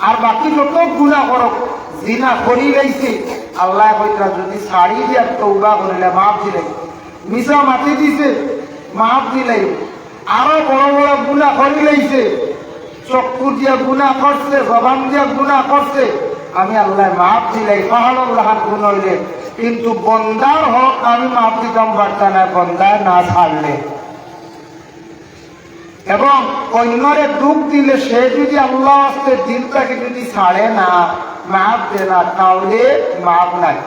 আর বাকি যত গুনাহ করক জিনা করি গেছে আল্লাহ কইরা যদি ছাড়ি দিয়া তওবা করিলে মাফ দিলে, মিছা মাতি দিছে মাফ দিলে, আরো বড় বড় গুনাহ করি গেছে, চক্ষু দিয়া গুনাহ করছে, জবান দিয়া গুনাহ করছে, আমি আল্লাহ মাফ দিলে পাহাড়ের লাহান গুণ হইলে, কিন্তু বন্দার হক আমি মাফ দিতাম পারতাম না বন্দায় না ছাড়লে। এবং অন্যরে দুঃখ দিলে সে যদি আল্লাহ আস্তে দিলটাকে যদি ছাড়ে না, মাফ দে না, তাহলে মাফ নাই।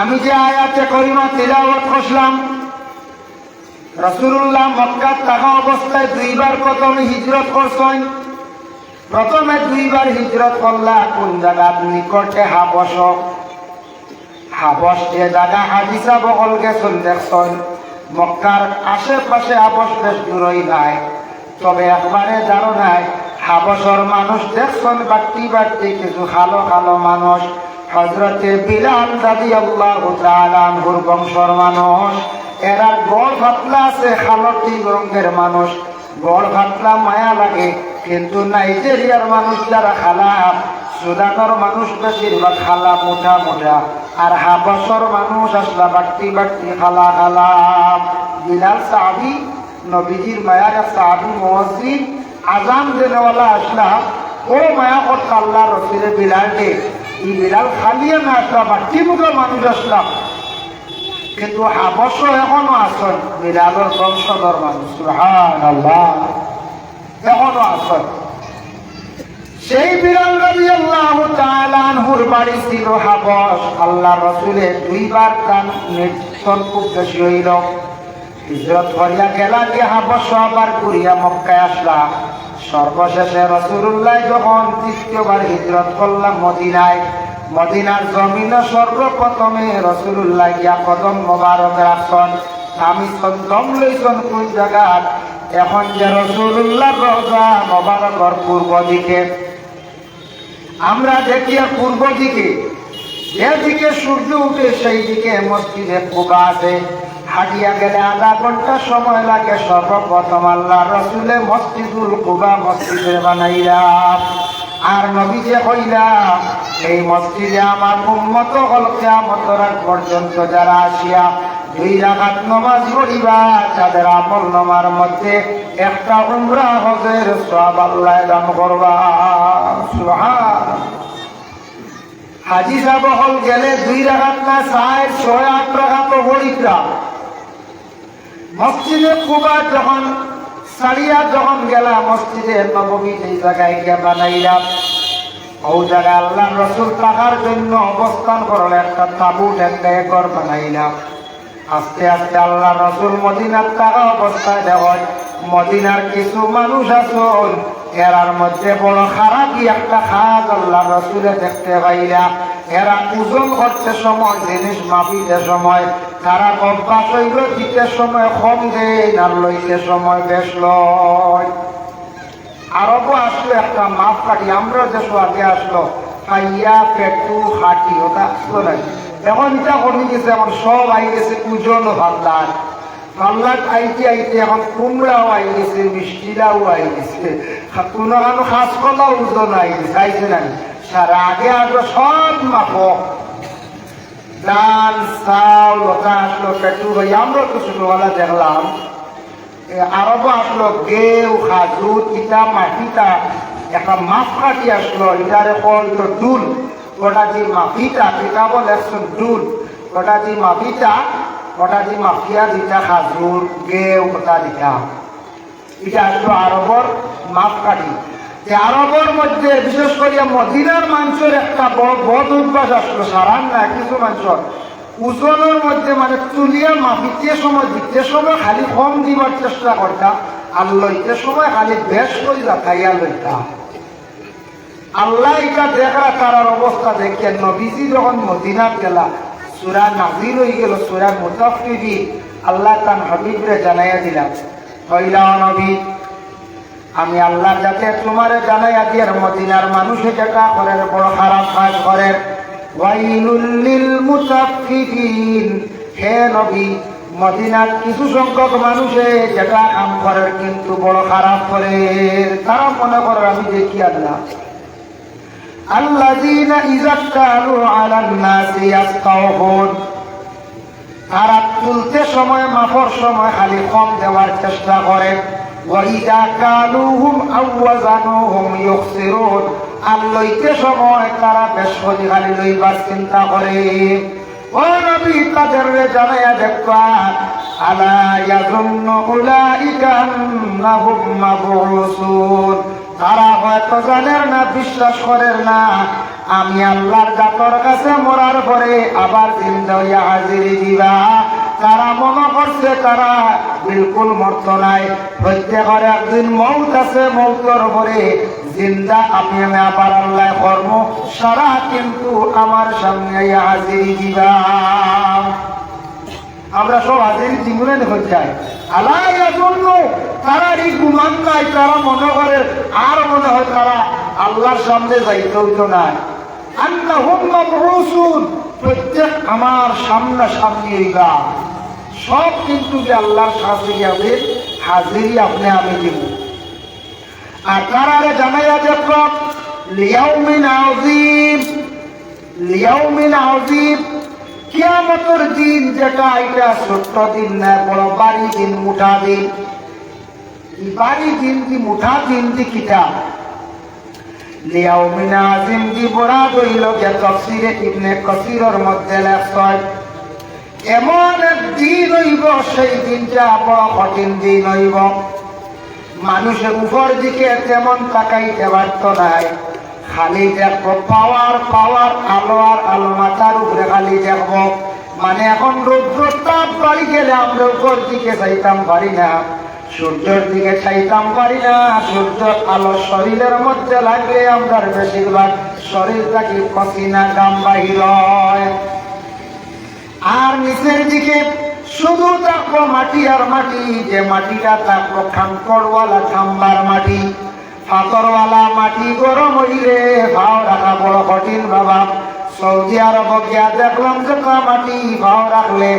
আমি যে আয়াতে করিমা তিলাওয়াত করলাম, রাসূলুল্লাহ মক্কায় থাকা অবস্থায় দুইবার প্রথমে হিজরত করছেন। প্রথমে দুইবার হিজরত করলা কোন জায়গার নিকটে হাবশ, হাবশ এ জায়গা হাদিসা বকল গেছেন দেখছেন। মক্কার আশেপাশে হাবশ বেশ দূরই নাই, তবে একবারে জানো নাই হাবশর মানুষ দেখছেন বাড়তি বাড়তি কিছু কালো কালো মানুষ। হযরতে বিলাল রাদিয়াল্লাহু তাআলা আনহুর বংশর মানুষ, এরা গড় ফাতলা আছে, খালটি রঙের মানুষ, গড় ফাতলা মায়া লাগে। কিন্তু নাইজেরিয়ার মানুষ যারা খালা, সুদানের মানুষ বেশিরভাগ খালা মোটা মোটা, আর হাবশর মানুষ আসলা বাড়তি বাড়তি খালা খালা। বিলাল সাহাবী, নবীজির মায়ার সাহাবী মুয়াজ্জিন, আজান দেনেওয়ালা আসলা, ও মায়া করত আল্লাহ রসুলের বিলালকে। এই বিলাল খালিয়ে না আসলা, বাড়তি মোটা মানুষ আসলাম, কিন্তু হাবশ এখনো আসন বিলালের বংশধর মানুষ। সুবহানাল্লাহ, এখনো আসন। সেই বিলাল রাদিয়াল্লাহু তাআলা আনহুর বাড়ি ছিল হাবশ। আল্লাহ রসুলের দুইবার তার নির্যাতন খুব বেশি হইল। হিজরত করিয়া গেলা যে হাবশ, আবার ঘুরিয়া মক্কায় আসলা। সর্বশেষে রাসূলুল্লাহ যখন তৃতীয়বার হিজরত করলাম মদিনায়, মদিনার জমিনে সর্বপ্রথমে রাসূলুল্লাহ গিয়া কদম মোবারক রাখছেন। আমি দম লইছেন কোন জায়গার? এখন যে রাসূলুল্লাহ রওজা মোবারকর পূর্ব দিকে, আমরা দেখি পূর্ব দিকে যেদিকে সূর্য উঠে সেই দিকে মসজিদে কুবা আছে। হাঁটিয়া গেলে আধা ঘন্টা সময় লাগে। সর্বপ্রথম আল্লাহ রসুলে মসজিদুল কুবা মসজিদে বানাইলাম। আর নবী যে কইলাম এই মসজিদে আমার উম্মত হল কিয়ামত রাত পর্যন্ত যারা আসিয়া 2 রাকাত নামাজ পড়িবা, তাদের আমল নামার মধ্যে একটা উমরা হজের সওয়াব আল্লাহ দান করবা। সুবহান। হাজি সাহেব হল গেলে 2 রাকাত না 4, 6, 8 রাকাত পড়িবা। মসজিদে কুবা যখন সারিয়া যখন গেলা, মসজিদে নববী যেই জায়গায় গিয়া বানাইলাম, ওই জায়গায় আল্লাহ রসুল থাকার জন্য অবস্থান করলে একটা তাবুট, একটা ঘর বানাইলাম। আস্তে আস্তে আল্লাহ রসুল মদিনার থাকা অবস্থায় দেওয়া, মদিনার কিছু মানুষ আসল, এরার মধ্যে বড় খারাপই একটা খাজ আল্লাহ রসুলে দেখতে পাইলা। এরা ওজন করতে সময়, জিনিস মাপিতে সময়, তারা অভ্যাস হইল দিতে সময় কম দেয়, আর লইতে সময় বেশ লয়। আরবও আসলো একটা মাপ কাটি, আমরা যে আগে আসলো খাইয়া পেটু হাঁটি, ওটা আসলো নাই। এখন এটা কমে গেছে, এখন সব আই গেছে ওজন ভাল্লার। ভাল্লার আইতে আইতে এখন কুমড়াও আই গেছে, মিষ্টিলাও আই গেছে, কোনো কারো খাস কলাও ওজন আই গেছে, আইছে নাই সারা। আগে আসলো সব মাপক, ডাল চাউল ওটা আসলো পেটু ভাই। আমরা তো ছোটবেলা দেখলাম আরবও আসলো গেউ খাজুর ইটা মাটিটা একটা মাপ কাটি আসলো, ইটারে কইতো ডুল। ওটা যে মাফিটা পিতা বলে একশো ডুল, ওটা যে মাফিটা, ওটা যে মাফিয়া দিতা খাজুর গেউ ওটা দিতা, এটা আসলো আরবর মাপ কাটি। আরবের মধ্যে বিশেষ করে মদিনার মানুষের একটা বড় বদ অভ্যাস আসলো, সারান না কিছু মানুষের ওজনের মধ্যে মানে তুলিয়া মাপিতে সময় দিতে সময় খালি কম দিবার চেষ্টা করতাম, আর লইতে সময় খালি বেশ করে খাইয়া লইতাম। আল্লাহ এটা দেখা তার অবস্থা দেখে নবীজি যখন মদিনাত গেলা, সূরা নাজিল হয়ে গেল, সূরা মুতাফফিফিন। আল্লাহ তার হাবিবরে জানাইয়া দিলাম, কইলা নবী আমি আল্লাহ যাতে তোমারে জানাইয়া দিয়ার মদিনার মানুষে যেটা করে বড় খারাপ কাজ করে, ওয়াইলুল লিল মুতাফফিফিন। হে নবী মদিনার কিছু সংখ্যক মানুষে যেটা কাম করে কিন্তু বড় খারাপ করে, তারা মনে করে আমি দেখি আল্লাহ আল্লাযীনা ইযা কালু আলান নাসি ইয়াসতাওফুন, তারা তুলতে সময় মাপর সময় খালি কম দেওয়ার চেষ্টা করে। ওয়া ইযা কালুহুম আও ওয়াজানুহুম ইউখসিরুন, আর লইতে সময় তারা বেশি খালি লইবার চিন্তা করে। ও নবী তাদের জানাইয়া দেখবা, আলা ইয়াযুন্নু উলাইকা আন্নাহুম মাবউসুন, তারা হয়তো জানেন না, বিশ্বাস করেন না আমি আল্লাহর জাতর কাছে মরার পরে আবার জিন্দা হইয়া হাজিরি দিবা। তারা মনে করছে তারা বিলকুল মরত নাই, প্রত্যেকের একদিন মৌত আছে, মৌতের পরে জিন্দা আমি আবার আল্লাহ কর্ম সারা কিন্তু আমার সামনে হাজিরি দিবা। আমরা সব হাজিরি জীবনে হয়ে যাই আলাইয়া জন্য তারা এই গুমান নাই, তারা মনে করে আর মনে হয় তারা আল্লাহর সামনে যাইতে হইতো না। আন্নাহুম মাবউসুন, প্রত্যেক আমার সামনাসামনি হইবা, সব কিন্তু যে আল্লাহর সাথে যাবে হাজিরি আপনি আমি দিব। আর তারারে জানাইয়া দেখব লিয়াউমিন আযীম, লিয়াউমিন আযীম, কিয়ামতের দিন যেটা, এটা ছোট্ট দিন না, বড় বাড়ি দিন, মুঠা দিন। বাড়ি দিন কি মুঠা দিন কি কিতা লিয়াউমিন আযীম দি বড়া হইল যে তাফসীরে ইবনে কাসীরের মধ্যে লেখা, এমন এক দিন হইব সেই দিনটা বড় কঠিন দিন হইব, মানুষের উপর দিকে তেমন তাকাইতে পারত নাই, খালি দেখবো পাওয়ার পাওয়ার, আলো আর আলো, মাথার উপরে খালি দেখবো। মানে এখন রৌদ্র তাপ বাড়ি গেলে আমরা উপর দিকে চাইতাম পারি না, সূর্যের দিকে চাইতাম পারি না, সূর্যের আলো শরীরের মধ্যে লাগলে আমরা বেশিরভাগ শরীরটাকে পসিনা গাম বাহির হয়। আর নিচের দিকে শুধু থাকবো মাটি আর মাটি, যে মাটিটা থাকবো খাঙ্কড়ওয়ালা খাম্বার মাটি, পাথরওয়ালা মাটি, গরম হইলে ভাও রাখা বড় কঠিন বাবা। সৌদি আরব গিয়া দেখলাম যে মাটি ভাও রাখলে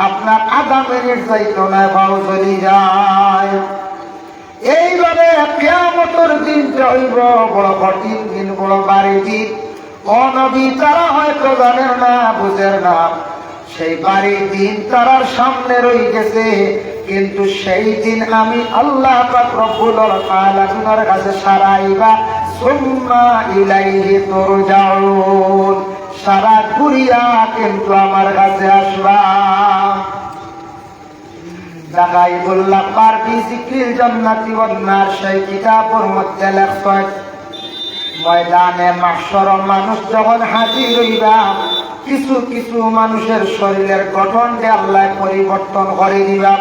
আপনার আধা মিনিট যাইতো না, ভাও চলি যায়। এইভাবে কিয়ামতের দিনটা হইব বড় কঠিন দিন, বড় ভারী দিন। ও নবী, তারা হয়তো জানেন না, বুঝেন না, সেই বাড়ি দিন তারার সামনে রয়ে গেছে, কিন্তু সেই দিন আমি আল্লাহ পাক রব্বুল আলামিনের কাছে সারাইবা, সুম্মা ইলাইহি তুরজাউন, সারা ঘুরিয়া কিন্তু আমার কাছে আসবা। দাকাইবুল্লাহ পারভি জিকির জান্নাতি ওয়ান নার, সেই কিতাবের মধ্যে লেখা, ময়দানে মাহশর মানুষ যখন হাজির হইবা, কিছু কিছু মানুষের শরীরের গঠনকে আল্লাহ পরিবর্তন করে দিবা।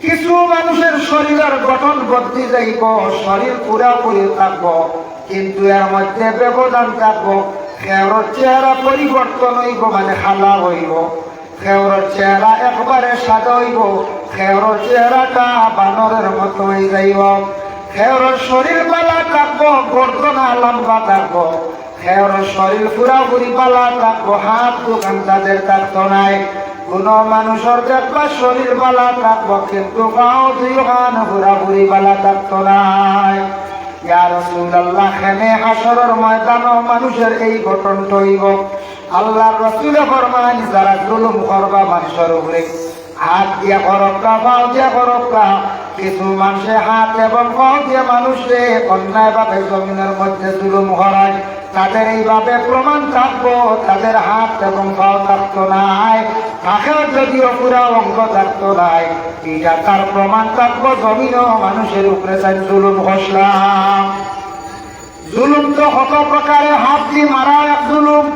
কিছু মানুষের শরীরের গঠন বদলে যাইব, শরীর পুরাপুরি থাকবো, কিন্তু এর মধ্যে ব্যবধান থাকবো। খেওরের চেহারা পরিবর্তন হইব, মানে খালা হইব। খেওরের চেহারা একবারে সাদা হইব, খেওরের চেহারাটা বানরের মতো হয়ে যাইব। খেওরের শরীর পালা থাকবো, গর্দনা লম্বা থাকবো। খেওরের শরীর পুরাপুরি পালা থাকবো, হাত দোকান তাদের থাকতো নাই। কোন মানুষের দেখবা শরীর পালা থাকবো, কিন্তু পাও দুই হান পুরাপুরি পালা থাকতো নাই। ইয়া রাসূলুল্লাহ, খেমে হাসরের ময়দানও মানুষের এই গঠনটা হইব। আল্লাহর রাসূল ফরমান, যারা জুলুম করবা মানুষের উপরে, হাত দিয়া করবা, পাও দিয়া করবা, কিছু মানুষে হাত এবং পাও দিয়ে মানুষে অন্যায়ভাবে জমিনের মধ্যে জুলুম করায়, তাদের এইভাবে প্রমাণ থাকবো তাদের হাত এবং পাও থাকতো নাই, তাকেও যদিও পুরা অঙ্গ থাকতো নাই, এটা তার প্রমাণ থাকবো জমিনও মানুষের উপরে তাই জুলুম করলাম। জুলুম তো কত প্রকারে, হাত দিয়ে মারা এক জুলুম,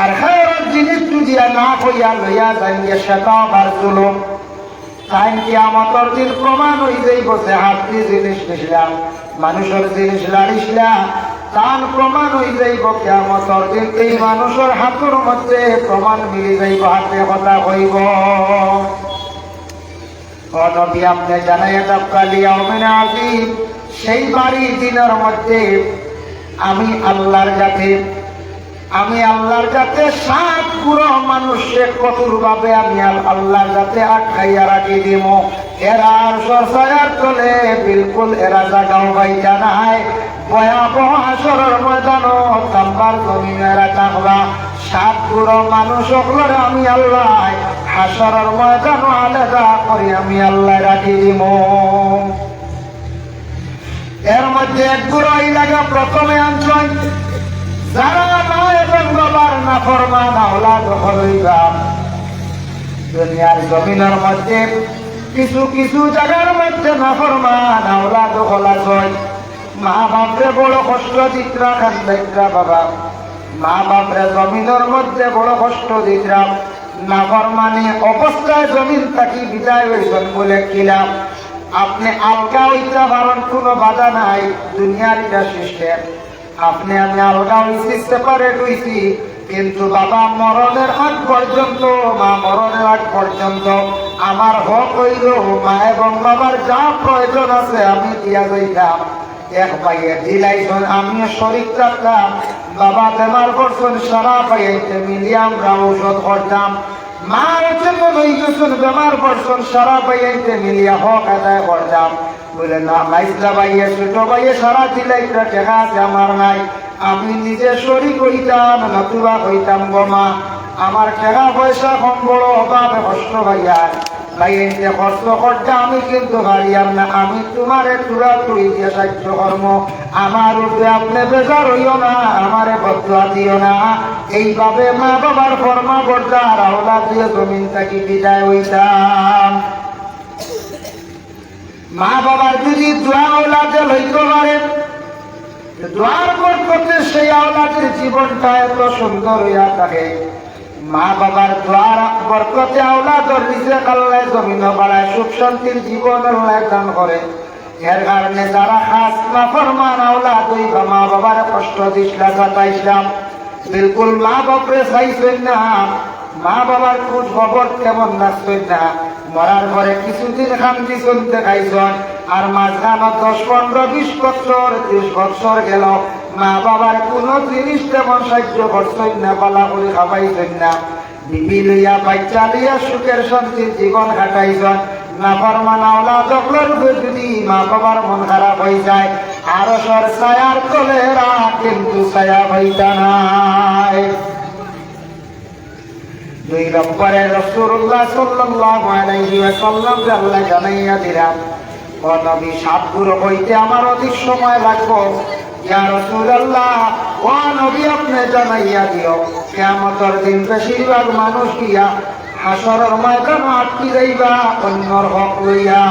আর খেয়ের জিনিস যদি না কইয়া লইয়া যাইয়ে সেটাও আবার জুলুম। তাই কিয়ামতের দিন প্রমাণ হয়ে যাইব যে হাত দিয়ে জিনিস নিছিলাম, মানুষের জিনিস লাড়িছিলাম, তার প্রমাণ হয়ে যাইব কিয়ামতের দিন। এই মানুষের হাতের মধ্যে প্রমাণ মিলে যাইব, হাতে কথা কইব। ও নবী, আপনি জানাইয়া দাও ইয়াউমিন আযীম, সেই বাড়ি দিনের মধ্যে আমি আল্লাহর কাছে আমি আল্লাহর যাতে 7 পুরো মানুষে কঠোর ভাবে আমি আল্লাহর যাতে আটকাইয়া রাখি দিব। এরা আর সরসায়ার চলে বিলকুল এরা জাগাও পাইতা নাই। ভয়াবহ হাসরের ময়দানও তাম্বার জমিনে এরা থাকবা। 7 পুরো মানুষ সকলের আমি আল্লাহ হাসরের ময়দানও আলাদা করে আমি আল্লাহ রাখি দিব। এর মধ্যে এক বুড়ো এলাকা প্রথমে আনছেন যারা মা এবং বাবার নাফরমান আওলাদ হইবা। দুনিয়ার জমিনের মধ্যে কিছু কিছু জায়গার মধ্যে নাফরমান আওলাদ হলা হয়। মা বাপরে বড় কষ্ট দিতরা কান্দাইতরা বাবা। মা বাপরে জমিনের মধ্যে বড় কষ্ট দিতরা। নাফরমানি অবস্থায় জমিন থাকি বিদায় হয়েছেন বলে কিলাম। আপনি আলগা হইতে পারেন, কোনো বাধা নাই, দুনিয়ার এটা সিস্টেম। আপনি আমি আলগা হইছি, সেপারেট হইছি, কিন্তু বাবা মরণের আগ পর্যন্ত, মা মরণের আগ পর্যন্ত আমার হক হইল মা এবং বাবার যা প্রয়োজন আছে আমি দিয়া যাইতাম। এক ভাইয়ে দিলাইছেন, আমিও শরীর রাখতাম। বাবা বেমার করছেন, সারা পাইতে মিলিয়ে আমরা ঔষধ করতাম। মা হচ্ছে লই গেছেন, বেমার করছেন, সারা পাইতে মিলিয়া হক আদায় করতাম। বলে না মাইজলা ভাইয়ে ছোট ভাইয়ে সারা দিলাইটা টেকা আছে আমার নাই, আমি নিজে শরীর হইতাম নতুবা হইতাম গো মা। আমার টাকা পয়সা কম বড় অভাবে কষ্ট ভাইয়া ভাইয়া কষ্ট করতে আমি কিন্তু হারিয়াম না। আমি তোমারে তুরা তুই দিয়ে সাহায্য কর্ম, আমার উপরে আপনি বেজার হইও না, আমারে বদলা দিও না। এইভাবে মা বাবার ফরমা বর্দার আওলাদ দিয়ে জমিন থাকি বিদায় হইতাম। মা বাবার যদি দোয়া আওলাদে লইতে পারে, দোয়ার বরকতে সেই আওলাদের জীবনটা এত সুন্দর হইয়া থাকে। মা বাবার দোয়ার বরকতে আওলাদর রিজিক আল্লাহ জমিন বাড়ায়, সুখ শান্তির জীবন আল্লাহ দান করে। এর কারণে যারা খাস নাফরমান আওলাদ হইবা, মা বাবার কষ্ট দিসলা কাটাইছিলাম, বিলকুল মা বাপরে চাইছেন না, মা বাবার খোঁজ খবর কেমন রাখছেন না। মরার পরে কিছুদিন খান্তি চলতে খাইছেন, আর মাঝখানে 10, 15, 20 বছর 30 বছর গেল, মা বাবার কোনো জিনিস তেমন সাহায্য করছেন না, পালা করে খাওয়াইছেন না। বিবি লইয়া বাচ্চা লইয়া সুখের শান্তির জীবন কাটাইছেন। নাফরমান আওলাদ যদি মা বাবার মন খারাপ হয়ে যায়, আরো সর ছায়ার তলে কিন্তু ছায়া হইতা নাই। 2 নম্বরে রাসূলুল্লাহ সাল্লাল্লাহু আলাইহি ওয়াসাল্লাম আল্লাহ জানাইয়া দিলাম, ও নবী 7 গুরু হইতে আমার অধিক সময় লাগবে। ইয়া রাসূলুল্লাহ, ও নবী আপনি জানাইয়া দিও, কিয়ামতের দিন বেশিরভাগ মানুষ গিয়া হাসরের ময়দানে আটকি যাইবা অন্যর হক লইয়া।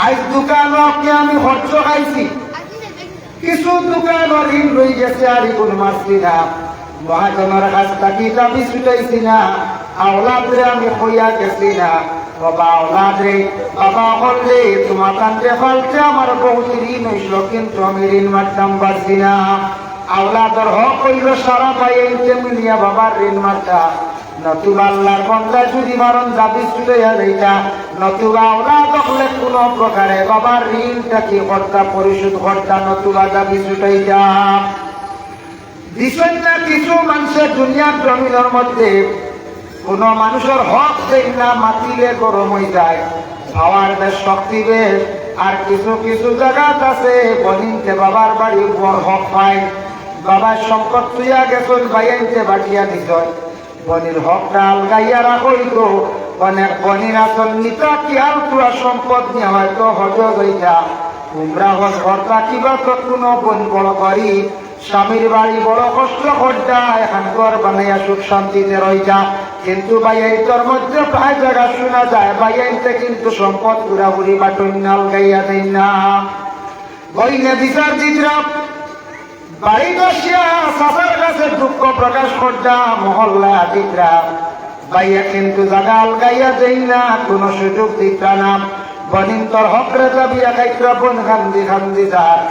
আজ দোকানকে আমি খরচ খাইছি, কিছু দোকান ঋণ রয়ে গেছে, আর ইগুন মারছি না, মহাজনের কাছ থাকি দাবি ছুটাইছি না, আওলাদরে আমি কইয়া গেছি না, বাবা আওলাদরে বাবা বললে তোমার কান্দে ফালতে আমার বহুত ঋণ হইল, কিন্তু আমি ঋণ মারতাম পারছি না। আওলাদর হক হইল সারা পাইতে মিলিয়া বাবার ঋণ মারতা, নতুবা আল্লাহর বন্দা যদি মারণ দাবি ছুটাইয়া যাইতা, নতুবা আওলাদ হলে কোনো প্রকারে বাবার ঋণটা কি কর্তা পরিশোধ কর্তা, নতুবা দাবি ছুটাইতা। দিছেন না কিছু মানুষের দুনিয়ার জমিনের মধ্যে কোন মানুষের হক দেয় না, মাতিলে গরম হয়ে যায়, খাওয়ার বেশ শক্তি বেশ। আর কিছু কিছু জায়গাত আছে বনিনতে বাবার বাড়ি হক পায়, বাবার সম্পদ তুইয়া গেছেন ভাইয়াইতে বাটিয়া দিছেন, বনির হকটা আলগাইয়া রাখই তো অনেক বনির আসল নিতা কি আর পুরা সম্পদ নিয়ে হয়তো হজ হইতা তোমরা হজ ঘরটা কিবা তো কোনো বন বড় করি স্বামীর বাড়ি বড় কষ্ট করতা, এখন ঘর বানাইয়া সুখ শান্তিতে রইতা, কিন্তু ভাইয়াইতর মধ্যে প্রায় জায়গা শোনা যায় ভাইয়াইতে কিন্তু সম্পদ পুরাপুরি বাটন আলগাইয়া দেন না। বইনে বিচার জিতরা বাড়ি বসিয়া সাসার কাছে দুঃখ প্রকাশ করতা, মহল্লা দিতরা ভাইয়া কিন্তু জায়গা আলগাইয়া দেই না, কোনো সুযোগ দিতরা না। বনিন্তর হকরে যাবিয়া খাইতরা বন খান্দি খান্দি যার।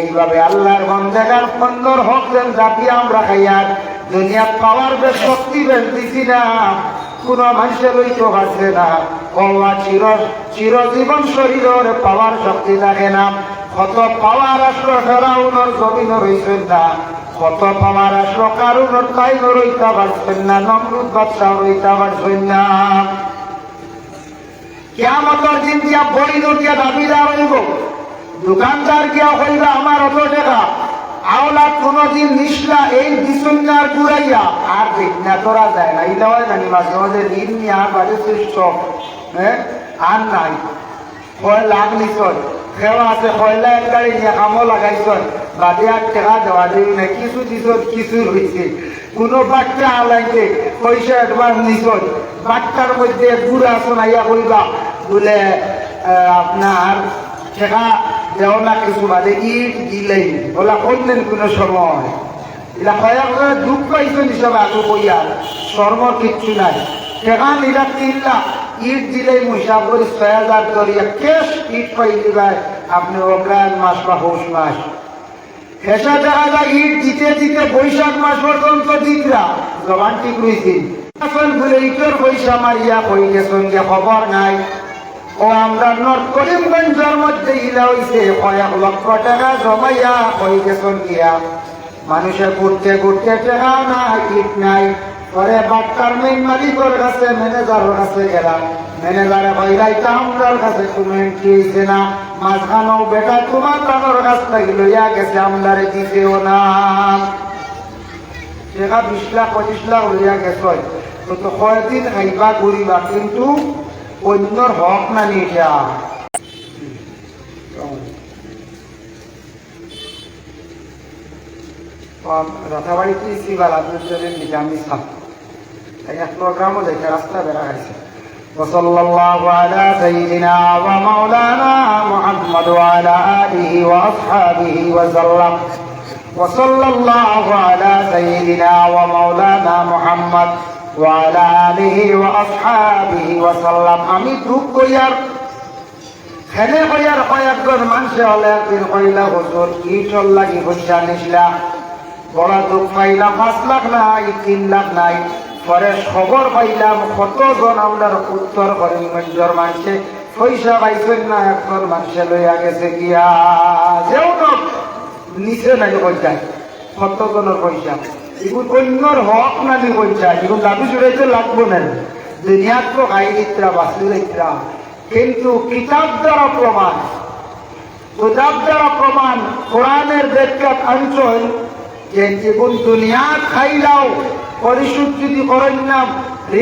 এইভাবে আল্লাহর বন্দেগার বন্দর হক যেন জাপিয়া আমরা খাইয়ার দুনিয়াত পাওয়ার বেশ শক্তি বেশ দিছি না, কোন মানুষের লইতে পারছে না। কওয়া চিরজীবন শরীরের পাওয়ার শক্তি থাকে না, কত পাওয়ার আসলো ফেরাউনের জমিন রইছেন না, কত পাওয়ার আসলো, কারণ তাই রইতে পারছেন না, নমরুদ বাদশাহ রইতে পারছেন না। কিয়ামতের দিন দিয়া বৈধ দিয়া দাবিদার হইব, দোকানদার গিয়া হইবা আমার অত টাকা, আওলাদ কোনদিন নিসলা এই বিসন্নার ঘুরাইয়া আর দেখনা তোরা যায় না। এটা হয় জানি মাঝে মাঝে ঋণ নিয়ে আর বাড়ি সৃষ্ট, হ্যাঁ আর নাই, কয় লাখ নিছন সেবা আছে, কয়লা এক গাড়ি নিয়ে কামও লাগাইছন, বাদে আর টাকা দেওয়া দেই না, কিছু দিছন কিছু রয়েছে। কোনো বাচ্চা আলাইতে পয়সা অ্যাডভান্স নিছন, বাচ্চার মধ্যে বুড়া শোনাইয়া কইবা বলে আপনার টাকা দেও না কিছু, বাদে ইট দিলেই ওলা করলেন কোনো সময়, এরা কয়েক দুঃখ পাইছেন হিসাবে আগে বইয়ার শর্মর কিচ্ছু নাই। টাকা নিলা 3 লাখ, ইট দিলেই হিসাব করি 6,000 করিয়া কেস ইট পাই দিবাই আপনি অগ্রায়ণ মাস বা পৌষ মাস। হেসা দেখা যায় ইট দিতে দিতে বৈশাখ মাস পর্যন্ত দিকরা জবান ঠিক রয়েছে, বলে ইটের পয়সা মারিয়া কই গেছেন যে খবর নাই। ও আমরা নর্থ করিমগঞ্জের মধ্যে ইলা হইছে কয়েক লক্ষ টাকা জমাইয়া কই গেছেন গিয়া, মানুষে ঘুরতে ঘুরতে টাকা নাই, ইট নাই। পরে বাট্টার মেইন মালিকের কাছে ম্যানেজারের কাছে গেলাম, ম্যানেজারে কইলাইতা আমরার কাছে তুমি এন্ট্রি হইছে না, মাঝখানেও বেটা তোমার তানোর কাছ থেকে লইয়া গেছে, আমদারে দিতেও না, টাকা 20 লাখ 25 লাখ লইয়া গেছে। তো কয়দিন খাইবা ঘুরিবা, কিন্তু অন্যর হক না নিটা। রাতাবাড়িতে সিবার আপনাদের নিজামি সাপ এক প্রোগ্রামও দেখে রাস্তা বেড়া গেছে। وصلى الله على سيدنا ومولانا محمد وعلى آله وأصحابه وسلم. وصلى الله على سيدنا ومولانا محمد وعلى آله وأصحابه وسلم. আমি দুঃখ কইয়ার খেলে কইয়ার কয়েকজন মানুষে হলে একদিন কইলা হুজুর ইটল লাগি পয়সা নিসলা, বড় দুঃখ পাইলাম, 5 লাখ নাই 3 লাখ নাই। পরে খবর পাইলাম কতজন আমরার উত্তর করিমগঞ্জের মানুষে পয়সা পাইছেন না, একজন মানুষে লইয়া গেছে গিয়া যেও নিচে নাই পয়সায় কতজনের পয়সা, এগুলো অন্যর হক নালি পয়সা, এগুলো দাবি জুড়াইতে লাগবো না, দুনিয়াত তো খাই দিতরা বাঁচলি দিতরা। কিন্তু কিতাব দ্বারা প্রমাণ, কিতাব দ্বারা প্রমাণ, কোরআনের ব্যাখ্যাত অঞ্চল যে জীবন দুনিয়াত খাইলাও পরিশোধ যদি করেন না,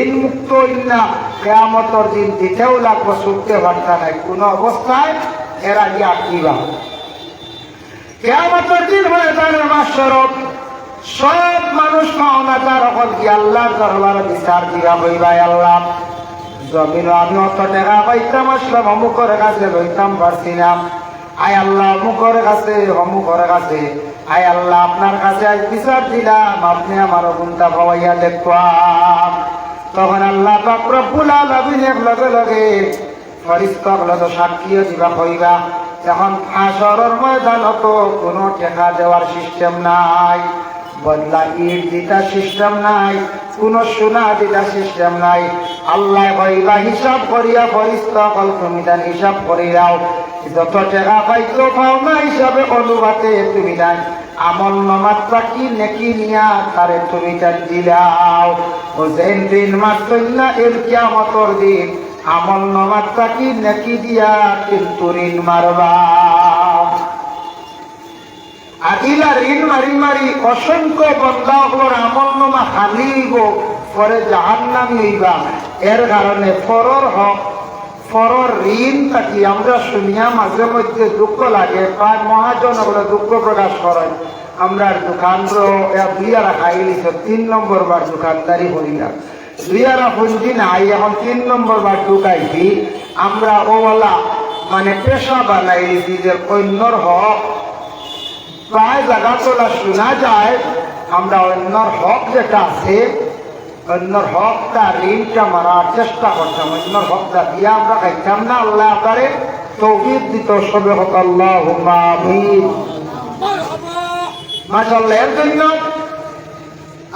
ঋণ মুক্ত হইন না, কিয়ামতের দিন দিতেও লাগবো, ছুটতে পারতা নাই কোনো অবস্থায়, এরা গিয়ে আটকিবা। কিয়ামতের দিন হয়ে যাবে মাশরফ, সব মানুষ পাওনা তার অকল কি আল্লাহর দরবারে বিচার দিবা হইবা, আল্লাহ জমিন আমি অত টাকা পাইতাম, আসলাম অমুকের কাছে লইতাম পারছি না, আয় আল্লাহ অমুকের কাছে অমুকের কাছে, আয় আল্লাহ আপনার কাছে আজ বিচার দিলাম, আপনি আমার গুণটা পাওয়াইয়া দেখবাম। তখন আল্লাহ পাক রব্বুল আলামিনের লগে লগে ফেরেশতাগুলো তো সাক্ষীও দিবা কইবা। এখন হাশরের ময়দানত কোনো টাকা দেওয়ার সিস্টেম নাই, বদলা ইট দিতা সিস্টেম নাই, কোনো সোনা দিতা সিস্টেম নাই। আল্লাহ কইবা হিসাব করিয়া ফেরেশতাগুলো তুমি তার হিসাব করে দাও, যত টাকা পাইতো পাও না হিসাবে অনুপাতে তুমি দেন, আমল নামাটা কি নেকি নিয়া তারে তুমি তার দিলাও। ও যেন দিন মাত্র না এর কিয়ামতের দিন আমল নামাটা কি নেকি দিয়া কিন্তু ঋণ মারবা। আদিলা ঋণ মারি মারি অসংখ্য বন্দাগুলোর আমল নামা খালি হইব, পরে জাহান্নামী হইবা। এর কারণে পরর হক, পরর ঋণ থাকি আমরা শুনিয়া মাঝে মধ্যে দুঃখ লাগে, প্রায় মহাজন বলে দুঃখ প্রকাশ করেন। আমরা দোকান দুইয়ারা খাই লিছ, 3 নম্বর বার দোকানদারি করিলাম, দুইয়ারা পুঁজি নাই, এখন 3 নম্বর বার ঢুকাইছি। আমরা ওলা মানে পেশা বানাই দিছি যে অন্যর হক, প্রায় জায়গা তোলা শোনা যায় আমরা অন্যর হক যেটা আছে, অন্যর হকটা ঋণটা মারার চেষ্টা করতাম, অন্যর হকটা দিয়ে আমরা খাইতাম না। আল্লাহ তারে তৌফিক দিত, সবে হক আল্লাহুম্মা আমিন। মাশাআল্লাহ। এর জন্য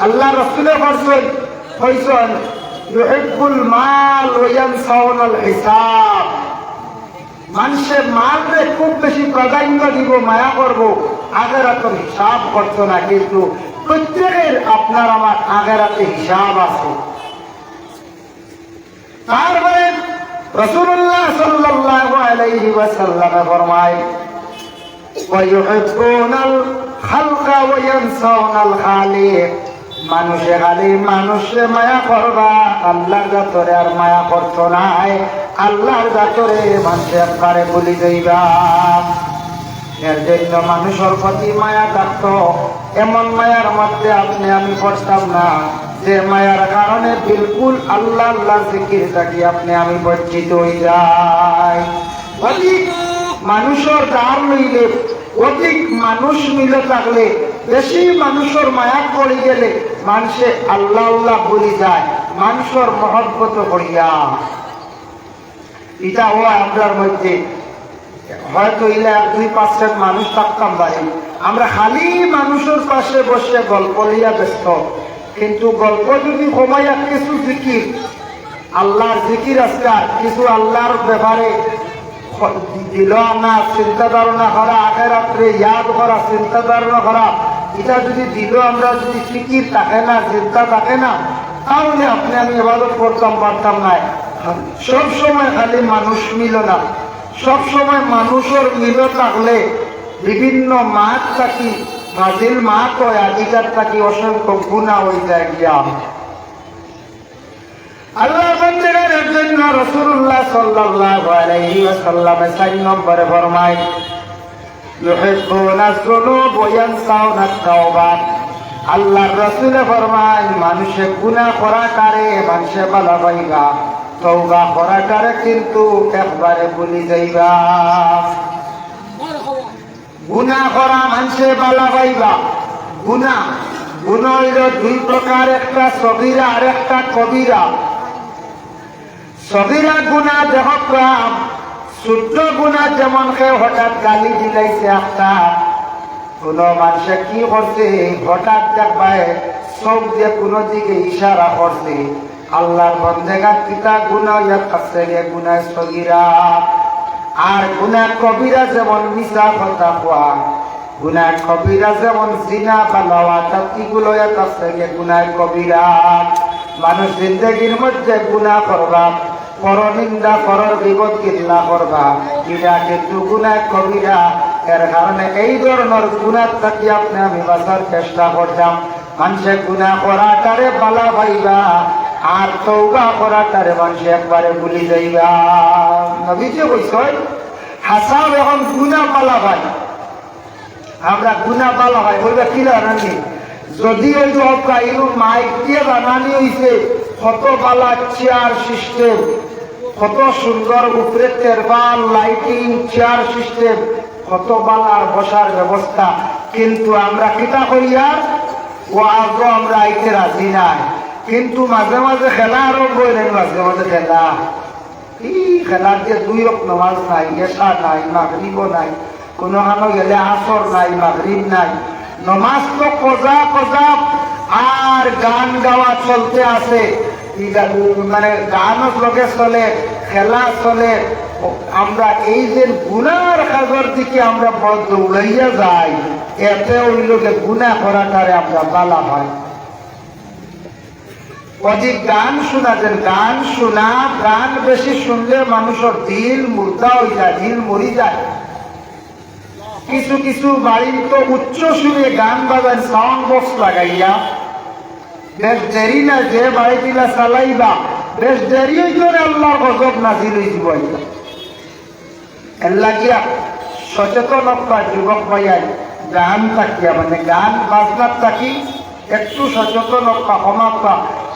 আল্লাহ রাসূলের ফরমান হইছেন ইউহিব্বুল মাল ওয়া ইয়ানসাউনাল হিসাব, মানুষের মালরে খুব বেশি প্রাধান্য দিব, মায়া করব, আখেরাতের হিসাব করতো না। কিন্তু প্রত্যেকের আপনার আমার আখেরাতে হিসাব আছে। তারপরে রাসূলুল্লাহ সাল্লাল্লাহু আলাইহি ওয়াসাল্লাম ফরমায়, ওয়ায়ুহিব্বুনাল খালকা ওয়া ইয়ানসাউনাল খালিক, মানুষে খালি মানুষে মায়া করবা, আল্লাহর জাতরে আর মায়া করতো নাই। আল্লাহর জাতরে মানুষে একবারে বলি যাইবা। এর জন্য মানুষের প্রতি মায়া থাকতো। এমন মায়ার মধ্যে আপনি আমি পড়তাম না যে মায়ার কারণে বিলকুল আল্লাহ আল্লাহ জিকির থাকি আপনি আমি বঞ্চিত হয়ে যাই। অধিক মানুষের দ্বার লইলে, অধিক মানুষ মিলে থাকলে, বেশি মানুষের মায়া পড়ে গেলে মানুষে আল্লাহ আল্লাহ বলি যায়, মানুষের মহব্বত করিয়া। এটা ও আমরার মধ্যে হয়তো ইলে 2% মানুষ থাকতাম পারি, আমরা খালি মানুষের পাশে বসে গল্প লইয়া ব্যস্ত। কিন্তু গল্প যদি কমাইয়া কিছু জিকির, আল্লাহর জিকির আজকাল কিছু আল্লাহর ব্যাপারে দিল না, চিন্তা ধারণা করা, আখেরাতে ইয়াদ করা, চিন্তা ধারণা করা, এটা যদি দিল আমরা যদি ফিকির থাকে না, চিন্তা থাকে না, তাহলে আপনি আমি ইবাদত করতাম পারতাম না। সব সময় খালি মানুষ মিল না, সব সময় মানুষের মিল থাকলে বিভিন্ন মাঠ থাকি ফাজিল মাঠ হয়, আগিকার থাকি অসংখ্য গুণা হয়ে যায় গিয়া। আল্লাহ বান্দাদের জন্য রাসূলুল্লাহ সাল্লাল্লাহু আলাইহি ওয়াসাল্লাম 4 নম্বরে ফরমায়, ইউহিব্বুনাস যুনুব ওয়া ইয়ানসাউনাত তাওবা। আল্লাহর রাসূল ফরমায়, মানুষে গুনাহ করা কারে মানুষে ভালো পাইবা, তওবা করা কারে কিন্তু একবারে ভুলি যাইবা। গুনাহ করা মানুষে ভালো পাইবা। গুনাহ হইল 2 প্রকার, একটা সগীরা আর একটা কবিরা। সগীরা গুনাহ দেখলাম, ছোট্ট গুনাহ যেমন কেউ হঠাৎ গালি দিলাইছে, একটা কোন মানুষে কি করছে হঠাৎ দেখবায় চোখ দিয়ে কোনো দিকে ইশারা করছে, আল্লাহর বন্দেগার পিতা গুনাহ ইয়াত আছে গুনাহ সগীরা। আর গুনাহ কবিরা যেমন মিছা কথা কোয়া, গুনাহ কবিরা যেমন জিনা বা লাওয়াত, এগুলো ইয়াত আছে গুনাহ কবিরা। মানুষ জিন্দগির মধ্যে গুনাহ করবা, পরনিন্দা পরর বিপদ কিল্লা করবা, এটা কিন্তু গুনাহ কবিরা। এর কারণে এই ধরনের গুনাহ থাকি আপনি আমি বাঁচার চেষ্টা করতাম। মানুষের গুনাহ করাটারে বালা পাইবা, আর তওবা করাটারে মানুষ একবারে ভুলি যাইবা। নবীজি কইছেন, হাসাব এখন গুনাহ বালা ভাই, আমরা গুনাহ বালা ভাই বলবে কি জানি, যদি ওই যে মাইক দিয়ে বানানি হয়েছে, কত বালা চেয়ার সিস্টেম, কত সুন্দর উপরে তেরবাল লাইটিং চেয়ার সিস্টেম, কত বালার বসার ব্যবস্থা, কিন্তু আমরা কিতা করিয়া ও আজও আমরা আইতে রাজি নাই। কিন্তু মাঝে মাঝে খেলা আরম্ভ হইলেন, মাঝে মাঝে খেলা, এই খেলার যে 2 ওয়াক্ত নামাজ নাই, এশা নাই, মাগরিবও নাই, কোনো খানো গেলে আসর নাই, মাগরিব নাই, নমাজ তো কজা কজা, আর গান গাওয়া চলতে আছে, মানে গানও লগে চলে, খেলা চলে। আমরা এই যে গুনার কাজের দিকে আমরা বড় দৌড়াইয়া যাই, এতে হইল যে গুনাহ করাটারে আমরা বালা হয়। অধিক গান শোনা, যে গান শোনা, গান বেশি শুনলে মানুষের দিল মুর্দা হয়ে যায়, দিল মরি যায়। কিছু কিছু বাড়ির তো উচ্চ সুরে গান বাজান, সাউন্ড বক্স লাগাইয়া, বেশ দেরি না যে বাড়ি দিলা চালাইবা, বেশ দেরি হইতে আল্লাহর গজব নাজিল হয়ে যাব। এর লাগিয়া সচেতন যুবক ভাইয়াই গান থাকিয়া, মানে গান বাজনার থাকি একটু সচেতন ক্ষমা,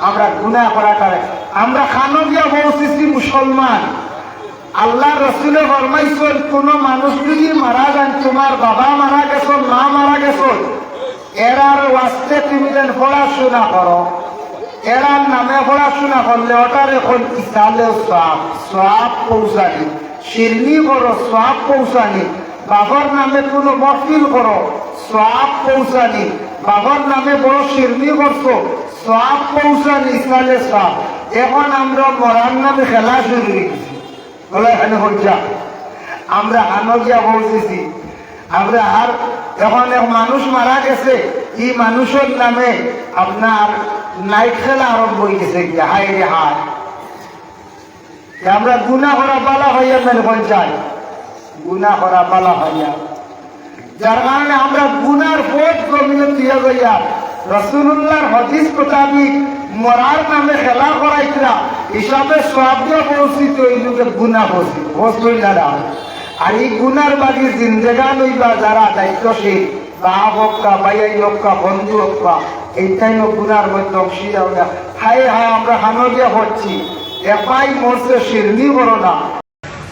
আমরা গুনাহ করাটারে আমরা খানো গিয়া বলতেছি মুসলমান। আল্লাহ রসুলে ফরমাইছেন, কোন মানুষ যদি মারা যান, তোমার বাবা মারা গেছ, মা মারা গেছ, এরার ওয়াস্তে তুমি যেন পড়াশোনা করো, এরার নামে পড়াশোনা করলে ওটার এখন ইসালে সওয়াব পৌঁছানি, শিরনি করো সওয়াব পৌঁছানি, বাবার নামে কোনো মহফিল করো সওয়াব পৌঁছানি, বাবার নামে বড় শিরনি করছো সওয়াব পৌঁছানি, ইসালে সওয়াব। এখন আমরা মরার নামে খেলা শুরু করেছি, বলে এখানে হইয়া আমরা হানগিয়া পৌঁছেছি। আমরা আর এখন এক মানুষ মারা গেছে, এই মানুষের নামে আপনার নাইট খেলা আরম্ভ হয়ে গেছে গিয়া, হায় রে হায়। আমরা গুনাহ করা পালা হইয়া মেন চাই, গুনাহ করা পালা হইয়া, যার কারণে আমরা গুনার পথ গমিয়ে দিয়ে গইয়া রাসূলুল্লাহর হাদিস মোতাবিক মরার নামে খেলা করাইছিলা হিসাবে শব্দ পৌঁছিত এই যুগে গুনাহ হসই যারা। আর এই গুনার বাকি জিন্দেগা লইবা যারা দায়িত্বশীল, বাপ হক্কা, বাইয়াই হক্কা, বন্ধু হক্কা, এইটাই গুনার মধ্যে অংশীদার হইয়া হায় হায় আমরা হানগিয়া হচ্ছি। একাই মরছে শিরনি করো না।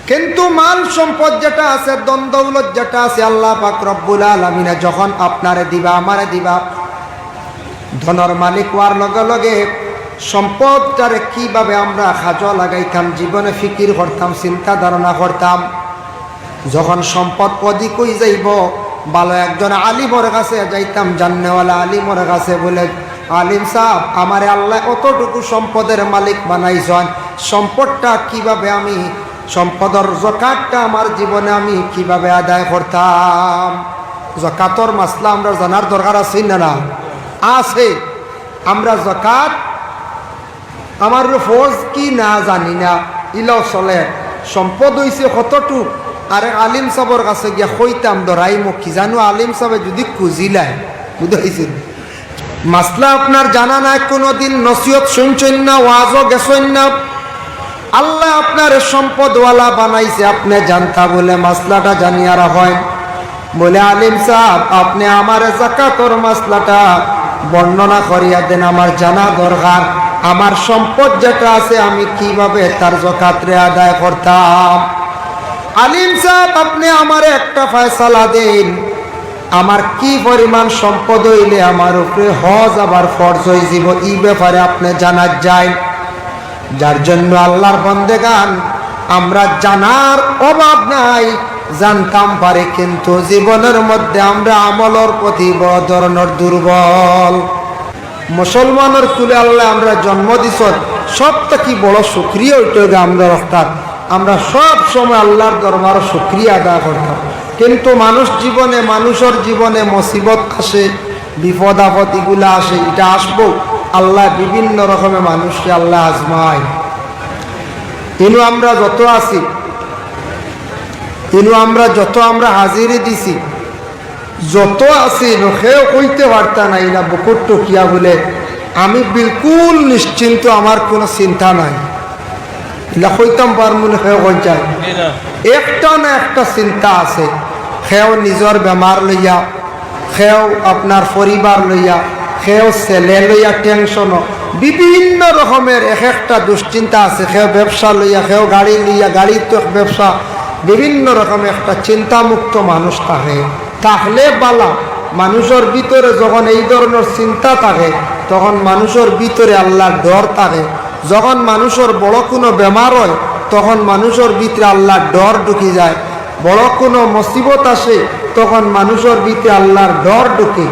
কিন্তু মাল সম্পদ যেটা আছে, দন দৌলত যেটা আছে, আল্লাহ পাক রব্বুল আলামিন যখন আপনারে দিবা আমারে দিবা, ধনর মালিক হওয়ার লগে লগে সম্পদটারে কিভাবে আমরা কাজে লাগাইতাম জীবনে ফিকির করতাম, চিন্তা ধারণা করতাম। যখন সম্পদ অধিক হয়ে যাইব, ভালো একজন আলিমর কাছে যাইতাম, জান্নেওয়ালা আলিমর কাছে, বলে আলিম সাহেব আমারে আল্লাহ অতটুকু সম্পদের মালিক বানাইছেন, সম্পদটা কিভাবে আমি, সম্পদের যাকাতটা আমার জীবনে আমি কিভাবে আদায় করতাম। যাকাতর মাসলা আমরা জানার দরকার আছে না? আছে। আমরা যাকাত আমার ফরজ কি না জানি না, ইলাও চলে। সম্পদ হইছে কতটুক, আরে আলিম সাহেবের কাছে গিয়া কইতাম ধরাইমো, কি জানো আলিম সাহেব যদি খুঁজিলাই, বুঝাইছিল মাসলা আপনার জানা নাই, কোনোদিন নসিহত শুনছেন না, ওয়াজও গেছেন না, আল্লাহ আপনার সম্পদওয়ালা বানাইছে, আপনি জানতা বলে মাসলাটা জানিয়ে রাখেন। বলে আলিম সাহেব আপনি আমার যাকাতর মাসলাটা বর্ণনা করিয়া দেন, আমার জানা দরকার, আমার সম্পদ যেটা আছে আমি কিভাবে তার যাকাতরে আদায় করতাম। আলিম সাহেব আপনি আমার একটা ফয়সালা দেন, আমার কি পরিমাণ সম্পদ হইলে আমার উপরে হজ আবার ফরজ হয়ে যাব, এই ব্যাপারে আপনি জানা যায়। যার জন্য আল্লাহর বন্দেগান আমরা জানার অভাব নাই, জানতাম পারে, কিন্তু জীবনের মধ্যে আমরা আমলের প্রতি বড় ধরনের দুর্বল। মুসলমানের কুলে আল্লাহ আমরা জন্ম দিছ, সব থেকে বড় শুকরিয়া হইতে আমরা রাস্তার, আমরা সব সময় আল্লাহর দরবার শুকরিয়া আদায় করতাম। কিন্তু মানুষের জীবনে মুসিবত আসে, বিপদ আপদ এগুলা আসে, এটা আসবো, আল্লাহ বিভিন্ন রকমের মানুষকে আল্লাহ আজমায়। কিন্তু আমরা যত আছি, কিন্তু আমরা যত আমরা হাজিরি দিছি, যত আছি সেও কইতে পারতা নাই না বুকুর টকিয়া বলে আমি বিলকুল নিশ্চিন্ত, আমার কোনো চিন্তা নাই, এগুলা কইতাম পারমুন। সেও কই যায় একটা না একটা চিন্তা আছে, সেও নিজের বেমার লইয়া, সেও আপনার পরিবার লইয়া, সেও ছেলে লইয়া টেনশনও, বিভিন্ন রকমের এক একটা দুশ্চিন্তা আছে। সেও ব্যবসা লইয়া, সেও গাড়ি লইয়া, গাড়ির তো ব্যবসা, বিভিন্ন রকমের একটা চিন্তামুক্ত মানুষ থাকে। তাহলে বালা মানুষের ভিতরে যখন এই ধরনের চিন্তা থাকে, তখন মানুষের ভিতরে আল্লাহর ডর থাকে। যখন মানুষের বড় কোনো বেমার হয়, তখন মানুষের ভিতরে আল্লাহর ডর ঢুকি যায়। বড় কোনো মুসিবত আসে, তখন মানুষের ভিতরে আল্লাহর ডর ঢুকে।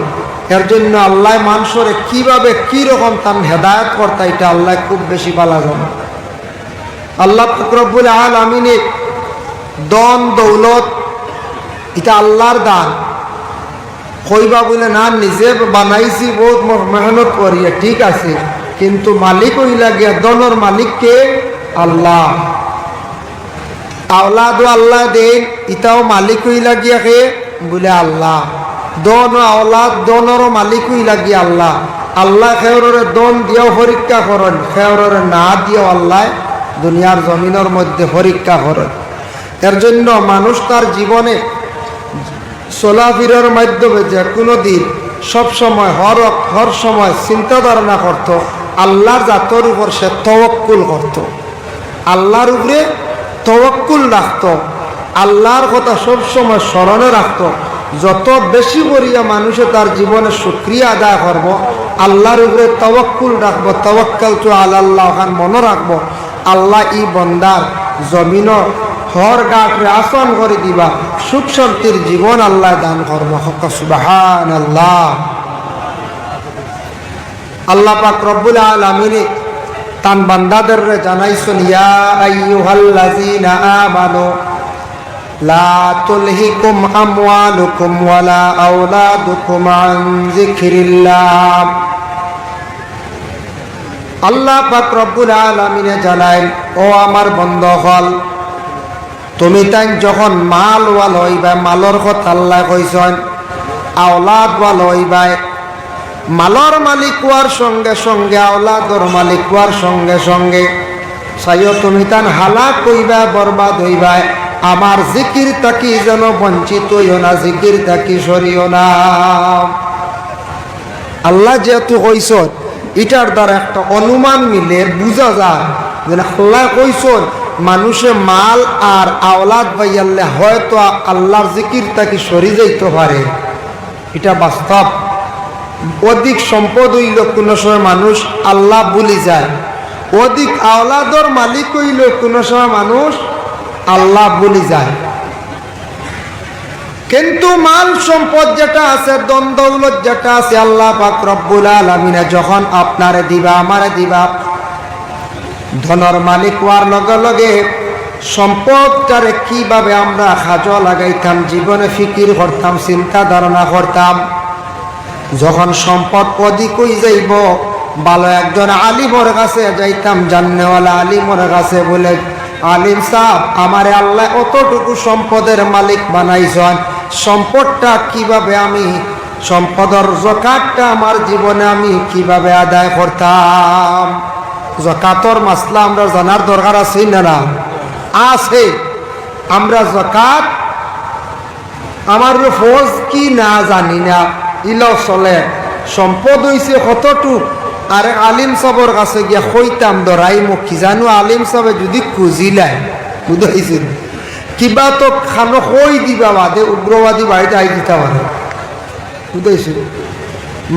এর জন্য আল্লাহ মানুষের কিভাবে কি রকম তার হেদায়েত করতে, এটা আল্লাহ খুব বেশি ভালো জানে। আল্লাহ রব্বুল আলামিনে দন দৌলত এটা আল্লাহর দান, কইবা বলে না নিজে বানাইছি বহুত মেহনত করিয়া, ঠিক আছে, কিন্তু মালিক হইলা গিয়া দনের মালিককে আল্লাহ। আওলাদও আল্লাহ দেন, ইটাও মালিক হইলা গিয়া কে বলে আল্লাহ। দন আওলাদ দনেরও মালিক হইলা গিয়া আল্লাহ। আল্লাহ খেয়রের দন দিয়েও পরীক্ষা করেন, খেয়রের না দিয়েও আল্লাহ দুনিয়ার জমিনের মধ্যে পরীক্ষা করেন। এর জন্য মানুষ তার জীবনে চলাফেরার মাধ্যমে যে কোনো দিন সবসময় হর সময় চিন্তা ধারণা করত, আল্লাহর জাতর উপর সে তওয়াক্কুল করত, আল্লাহর উপরে তওয়াক্কুল রাখত, আল্লাহর কথা সবসময় স্মরণে রাখত। যত বেশি করিয়া মানুষে তার জীবনে শুকরিয়া আদায় করব, আল্লাহর উপরে তওয়াক্কুল রাখবো, তাওয়াক্কালতু আলাল্লাহ ওখান মনে রাখবো, আল্লাহ ই বন্দার জমিন হর গাঠরে আসন করে দিবা, সুখ শান্তির জীবন আল্লাহ দান করবো। সুবহানাল্লাহ। আল্লাহ পাক রব্বুল আলামিন তান বান্দাদের জানাইছেন, ইয়া আইয়ুহাল্লাযীনা আমানু লা তুলহিকুম আমওয়ালুকুম ওয়ালা আওলাদুকুম আন যিকরিল্লাহ। আল্লাহ পাক রব্বুল আলামিনে জানায়, ও আমার বন্ধুগণ, তুমি তাই যখন মাল ওয়াল হইবা, মালর কথা আল্লাহ কইছেন, আওলাদ ওয়াল হইবা, মালর মালিক হওয়ার সঙ্গে সঙ্গে আওলাদর মালিক হওয়ার সঙ্গে সঙ্গে চাইও তুমি তান হালাক হইবা, বরবাদ হইবা, আমার জিকির তাকি যেন বঞ্চিত হইও না, জিকির তাকি সরিও না। আল্লাহ যেহেতু কইছেন, এটার দ্বারা একটা অনুমান মিলে বুঝা যায় যে আল্লাহ কইছেন মানুষে মাল আর আওলাদ পাইয়ালে হয়তো আল্লাহর জিকির তাকে সরি যাইতে পারে। এটা বাস্তব। অধিক সম্পদ হইল কোনো সময় মানুষ আল্লাহ ভুলি যায়, অধিক আওলাদর মালিক হইল কোনো সময় মানুষ আল্লাহ ভুলি যায়। কিন্তু মাল সম্পদ যেটা আছে, ধন দৌলত যেটা আছে, আল্লাহ পাক রব্বুল আলামিনে যখন আপনারে দিবা, আমারে দিবা, ধনের মালিক হওয়ার লগে লগে সম্পদটারে কিভাবে আমরা কাজে লাগাইতাম জীবনে ফিকির করতাম, চিন্তা ধারণা করতাম। যখন সম্পদ অধিক হয়ে যাইব, ভালো একজন আলিমর কাছে যাইতাম, জান্নেওয়ালা আলিমর কাছে, বলে আলিম সাহেব, আমারে আল্লাহ অতটুকু সম্পদের মালিক বানাইছেন, সম্পদটা কিভাবে আমি, সম্পদের যাকাতটা আমার জীবনে আমি কিভাবে আদায় করতাম। যাকাতর মাসলা আমরা জানার দরকার আছে না? আছে। আমরা যাকাত আমার ফরজ কি না জানি না, ইলাও চলে। সম্পদ হইছে কতটুক, আর আলিম সাবর কাছে গিয়া কইতাম ধরাই মোক কি জানো, আলিম সাহেব যদি খুঁজিলাই বুঝাইছিল কিবা তো খানো কই দিবা, বাদে উগ্রবাদী বাড়িতে আই দিতে পারে, বুঝাইছিল।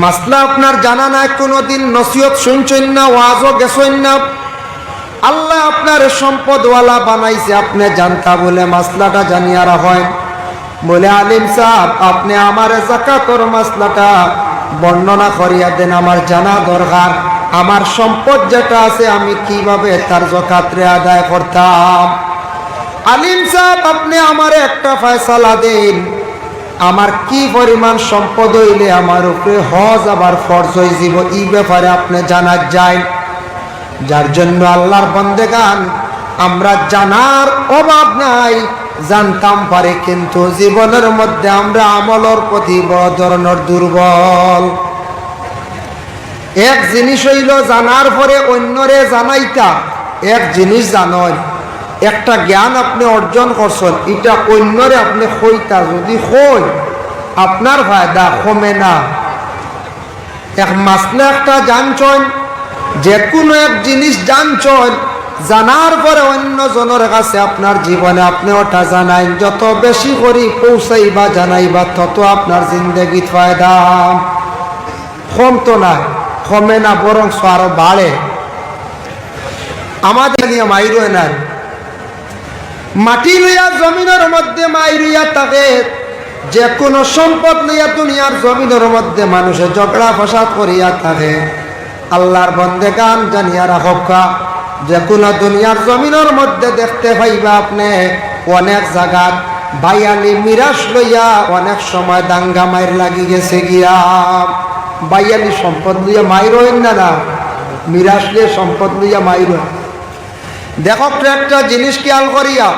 মাসলা আপনার জানা নাই, কোনোদিন নসিহত শুনছেন না, ওয়াজও গেছেন না, আল্লাহ আপনার সম্পদওয়ালা বানাইছে, আপনি জানতা বলে মাসলাটা জানিয়া রাখেন। বলে আলিম সাহেব, আপনি আমার যাকাতর মাসলাটা বর্ণনা করিয়া দেন, আমার জানা দরকার, আমার সম্পদ যেটা আছে আমি কিভাবে তার যাকাতরে আদায় করতাম। আলিম সাহেব, আপনি আমার একটা ফয়সালা দেন, আমার কি পরিমাণ সম্পদ হইলে আমার উপরে হজ আবার ফরজ হয়ে যাব, এই ব্যাপারে আপনি জানা যায়। যার জন্য আল্লাহর বন্দেগান, আমরা জানার অভাব নাই, জানতাম পারে, কিন্তু জীবনের মধ্যে আমরা আমলের প্রতি বড় ধরনের দুর্বল। এক জিনিস হইল জানার পরে অন্যরে জানাইতা, এক জিনিস জানয়, একটা জ্ঞান আপনি অর্জন করছেন, এটা অন্যরে আপনি কইতা, যদি কই আপনার ফায়দা কমে না। এক মাসলা একটা জানছেন, যে কোনো এক জিনিস জানছেন, জানার পরে অন্য জনের কাছে আপনার জীবনে আপনি ওটা জানাই, যত বেশি করি পৌঁছাইবা জানাইবা, তত আপনার জিন্দগিত ফায়দা। কম তো না, কমে না, বরং আরো বাড়ে। আমাদের নিয়ে মাইর না, মাটি লইয়া জমিনের মধ্যে মাইরিয়া থাকে, যে কোনো সম্পদ লইয়া দুনিয়ার জমিনের মধ্যে মানুষের ঝগড়া ফসাদ করিয়া থাকে। আল্লাহর বন্দেগান জানিয়া রাখা, যে কোনো দুনিয়ার জমিনের মধ্যে দেখতে পাইবা আপনি অনেক জায়গাত বাইয়ালি মিরাস লইয়া অনেক সময় দাঙ্গা মাইর লাগি গেছে গিয়া। বাইয়ালি সম্পদ লইয়া মাইর হইন না, মিরাস লিয়ে সম্পদ লইয়া মাইর। দেখো একটা জিনিস খেয়াল করিয়া,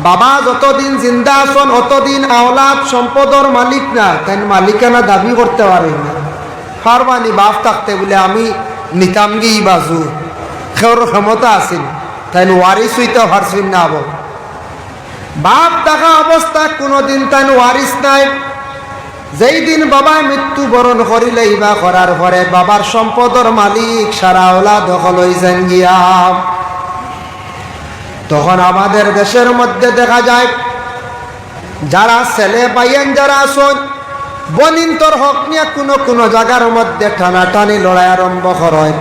বাবা যতদিন জিন্দা আছেন অতদিন আওলাদ সম্পদর মালিক না, তাই মালিকানা দাবি করতে পারেন না। ফারবানি বাপ থাকতে বলে আমি নিতাম গিয়ে বাজু, খেওর ক্ষমতা আছিল, তাই ওয়ারিস হইতে পারছেন না। বাপ থাকা অবস্থা কোনোদিন তাই ওয়ারিস নাই। যেই দিন বাবা মৃত্যুবরণ করিলেই বা করার পরে বাবার সম্পদর মালিক সারা আওলাদ দখল হইছেন গিয়া। তখন আমাদের দেশের মধ্যে দেখা যায়, যারা ছেলে পাইয়েন যারা আসন, বনিন্তর হক নিয়ে কোনো জায়গার মধ্যে টানাটানি লড়াই আরম্ভ করেন।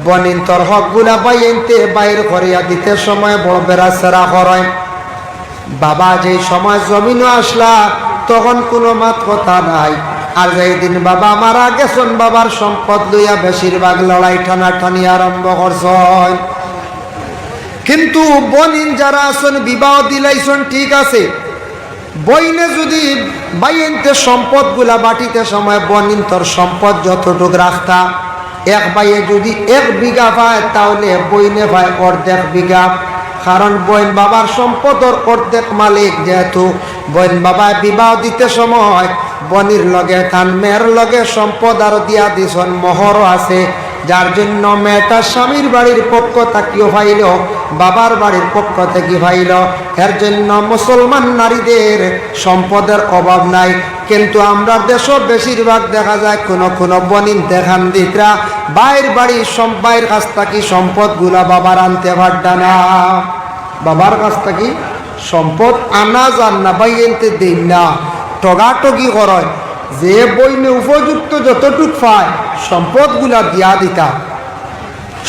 বনিন্তর হক গুলা পাইয়েনতে বাইর করিয়া দিতে সময় বড় বেড়াচেরা করেন। বাবা যেই সময় জমিনও আসলা তখন কোনো মাত কথা নাই। আর যেই দিন বাবা মারা গেছেন, বাবার সম্পদ লইয়া বেশিরভাগ লড়াই টানাটানি আরম্ভ করছেন। কিন্তু বনিন যারা আছেন বিবাহ দিলাইছেন ঠিক আছে, বইনে যদি বাইনতে সম্পদগুলা বাটিতে সময় বনিন তোর সম্পদ যতটুক রাখতা, এক বাইয়ে যদি 1 বিঘা পায় তাহলে বইনে পায় অর্ধেক বিঘা। কারণ বইন বাবার সম্পদর অর্ধেক মালিক, যেহেতু বইন বাবা বিবাহ দিতে সময় বনির লগে তান মেয়ের লগে সম্পদ আরো দিয়া দিছন, মোহরও আছে, যার জন্য মেয়েটা স্বামীর বাড়ির পক্ষ থেকেও পাইল, বাবার বাড়ির পক্ষ থেকে পাইল। এর জন্য মুসলমান নারীদের সম্পদের অভাব নাই। কিন্তু আমরা দেশও বেশিরভাগ দেখা যায় কোনো বনিন দেখান দিকরা বাইর বাড়ি বাইরের কাছ থেকে সম্পদগুলা বাবার আনতে পারত না, বাবার কাছ থেকে সম্পদ আনা যান না, বাইনতে দিন না, টগাটগি করয়। যে বইনে উপযুক্ত যতটুক পায় সম্পদগুলা দিয়া দিতা,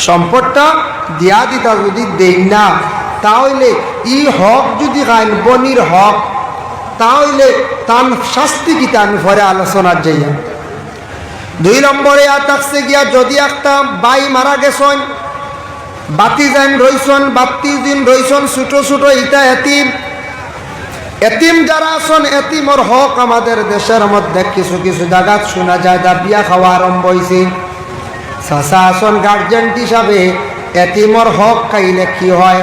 সম্পদটা দিয়া দিতা। যদি দেই না তাহলে ই হক যদি খাইন বনির হক, তাহলে তার শাস্তি কি তান পরে আলোচনার যাইয়া। 2 নম্বরে থাকছে গিয়া যদি একটা বাই মারা গেছেন, বাতি যান রইছন, বাতি দিন রইছন ছোট ছোট ইটা এতিম, এতিম যারা আছেন এতিমর হক আমাদের দেশের মধ্যে কিছু কিছু জায়গা শোনা যায় দা বিয়া খাওয়া আরম্ভ হয়েছে। চাচা আছেন গার্জেন হিসাবে এতিমর হক খাইলে কি হয়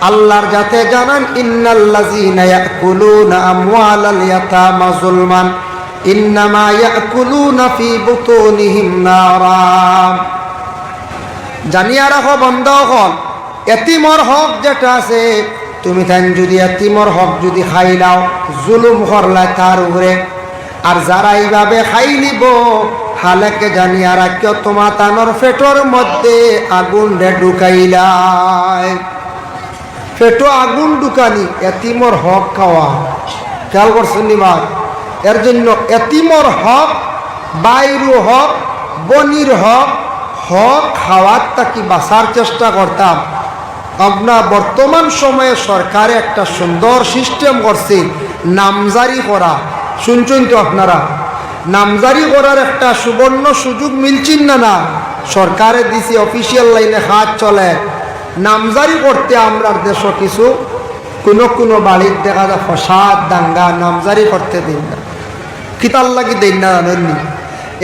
আল্লাহর যাতে জানান, ইন্নাল্লাযীনা ইয়াকুলুনা আমওয়ালাল ইয়াতামা যুলমান ইন্নামা ইয়াকুলুনা ফি বুতুনিহিম নারা। জানিয়া রাখো বন্ধুগণ, এতিমর হক যেটা আছে, তুমি তাই যদি এতিমর হক যদি খাইলাও জুলুম করলাই তার উপরে, আর যারা এইভাবে খাই নিব হালেকে জানিয়া রাখিও তোমার তানোর পেটর মধ্যে আগুন ঢুকাইলাই। পেটো আগুন ঢুকানি এতিমর হক খাওয়া, খেয়াল করছেন নিবার। এর জন্য এতিমর হক, বাইরু হক, বনির হক, হক খাওয়ার তাকি বাঁচার চেষ্টা করতাম। আপনার বর্তমান সময়ে সরকারে একটা সুন্দর সিস্টেম করছে নামজারি করা, শুনছেন তো আপনারা? নামজারি করার একটা সুবর্ণ সুযোগ মিলছেন না? না, সরকারে দিছে, অফিসিয়াল লাইনে হাত চলে। নামজারি করতে আমরা দেশ কিছু কোনো বাড়ির দেখা যায় ফসাদ দাঙ্গা, নামজারি করতে দিন না। কিতার লাগি দিন না জানেননি?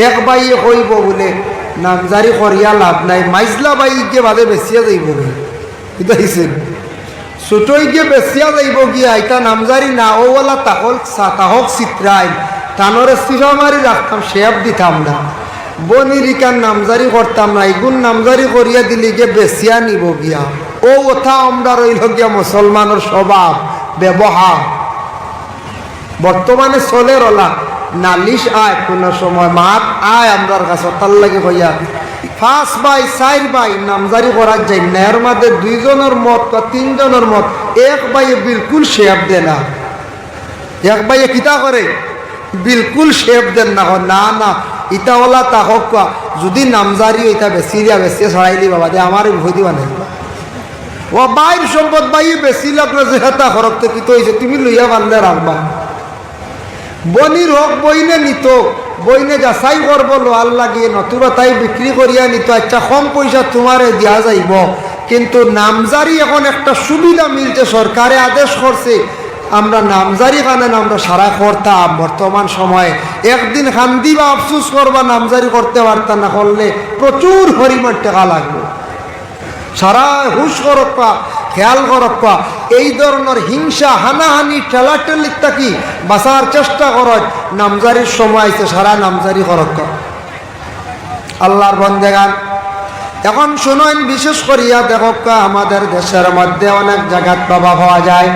এক বাইয়ে কইব বলে নামজারি করিয়া লাভ নাই, মাইজলা বাই গিয়ে বাদে বেশিয়া যাইব বুঝাইছেন, ছোটই গিয়ে বেশিয়া যাইব গিয়া এটা নামজারি না ওলা তাহক চিত্রাই টানরে সিফা মারি রাখতাম, শেপ দিতাম না, বনিরিকার নামজারি করতাম না, এগুন নামজারি করিয়া দিলে গিয়ে বেশিয়া নিব গিয়া। ও ওথা আমরা রইল গিয়া মুসলমানের স্বভাব ব্যবহার বর্তমানে চলে রলা। নালিশ আয় কোনো সময় মাত আয় আমরার কাছে তার লাগে হইয়া 5 বাই 4 বাই নামজারি করার যাই না, এর মধ্যে 2 জনের মত বা 3 জনের মত, এক বাইয়ে বিলকুল শেপ দে না, এক বাইয়ে কিতা করে বিলকুল শেপ দেন না, না না ইটা ওলা তাহক যদি নামজারি ওইটা বেশিয়া বেশি ছড়াইলি বাবা দে আমার ভয় দিবা নাই। ও বাইর সম্পদ বাইয়ে বেশি লাগলো যেটা খরচ তো কিতো হয়েছে তুমি লইয়া বান্ধে রাখবা। বনির হক বইনে নিত, বইনে যাচাই করবো লোয়ার লাগিয়ে, নতুবা তাই বিক্রি করিয়া নিত, আচ্ছা কম পয়সা তোমারে দিয়া যাইব। কিন্তু নামজারি এখন একটা সুবিধা মিলছে, সরকারে আদেশ করছে, আমরা নামজারি কারণে আমরা সারা করতাম। বর্তমান সময়ে একদিন খান্দি বা আফসুস করবা নামজারি করতে পারতাম না, করলে প্রচুর পরিমাণ টাকা লাগবে। সারা হুশ করপ্পা, খেয়াল করপ্পা, এই ধরনের হিংসা হানাহানি ঠেলাঠেলির থাকি বাঁচার চেষ্টা করত। নামজারির সময় আছে, সারা নামজারি করক আল্লাহর বন্দেগান। এখন শুনেন, বিশেষ করিয়া দেখক আমাদের দেশের মধ্যে অনেক জায়গাত প্রভাব হওয়া যায়,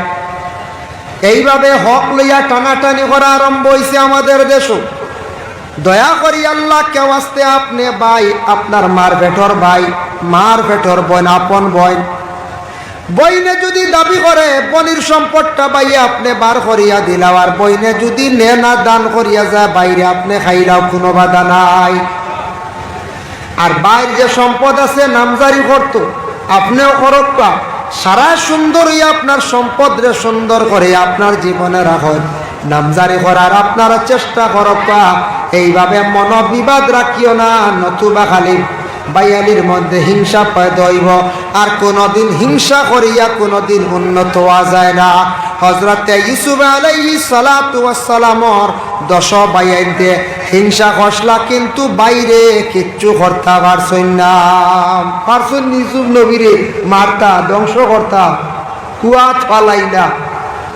এইভাবে হক লইয়া টানাটানি করা আরম্ভ হয়েছে আমাদের দেশও। দয়া করি আল্লাহ কেউ আসতে আপনি ভাই, আপনার মার পেটর ভাই, মার পেটর বোন, আপন বোন, বইনে যদি দাবি করে বনির সম্পদটা বাইরে আপনি বার করিয়া দিলাও, আর বইনে যদি নে না দান করিয়া যায় বাইরে আপনি খাইলাও, কোনো বাধা নাই। আর বাইরে যে সম্পদ আছে নামজারি করত, আপনিও করত, সারা সুন্দর হইয়া আপনার সম্পদ রে সুন্দর করে আপনার জীবনে রাখুন। নামজারি করার আপনারা চেষ্টা করবা, এইভাবে মনোবিবাদ রাখিও না, নতুবা খালি বাইয়ালির মধ্যে হিংসা পয়দা হইব, আর কোনোদিন হিংসা করিয়া কোনোদিন উন্নত হওয়া যায় না। হযরতে ইউসুফ আলাইহিস সালাতু ওয়াস সালামর 10 বাইয়াইতে হিংসা খসলা, কিন্তু বাইরে কিচ্ছু করতে পারছই না। পারছই ইউসুফ নবীরে মারতা, ধ্বংস করতা, কুয়াত ফালাইলা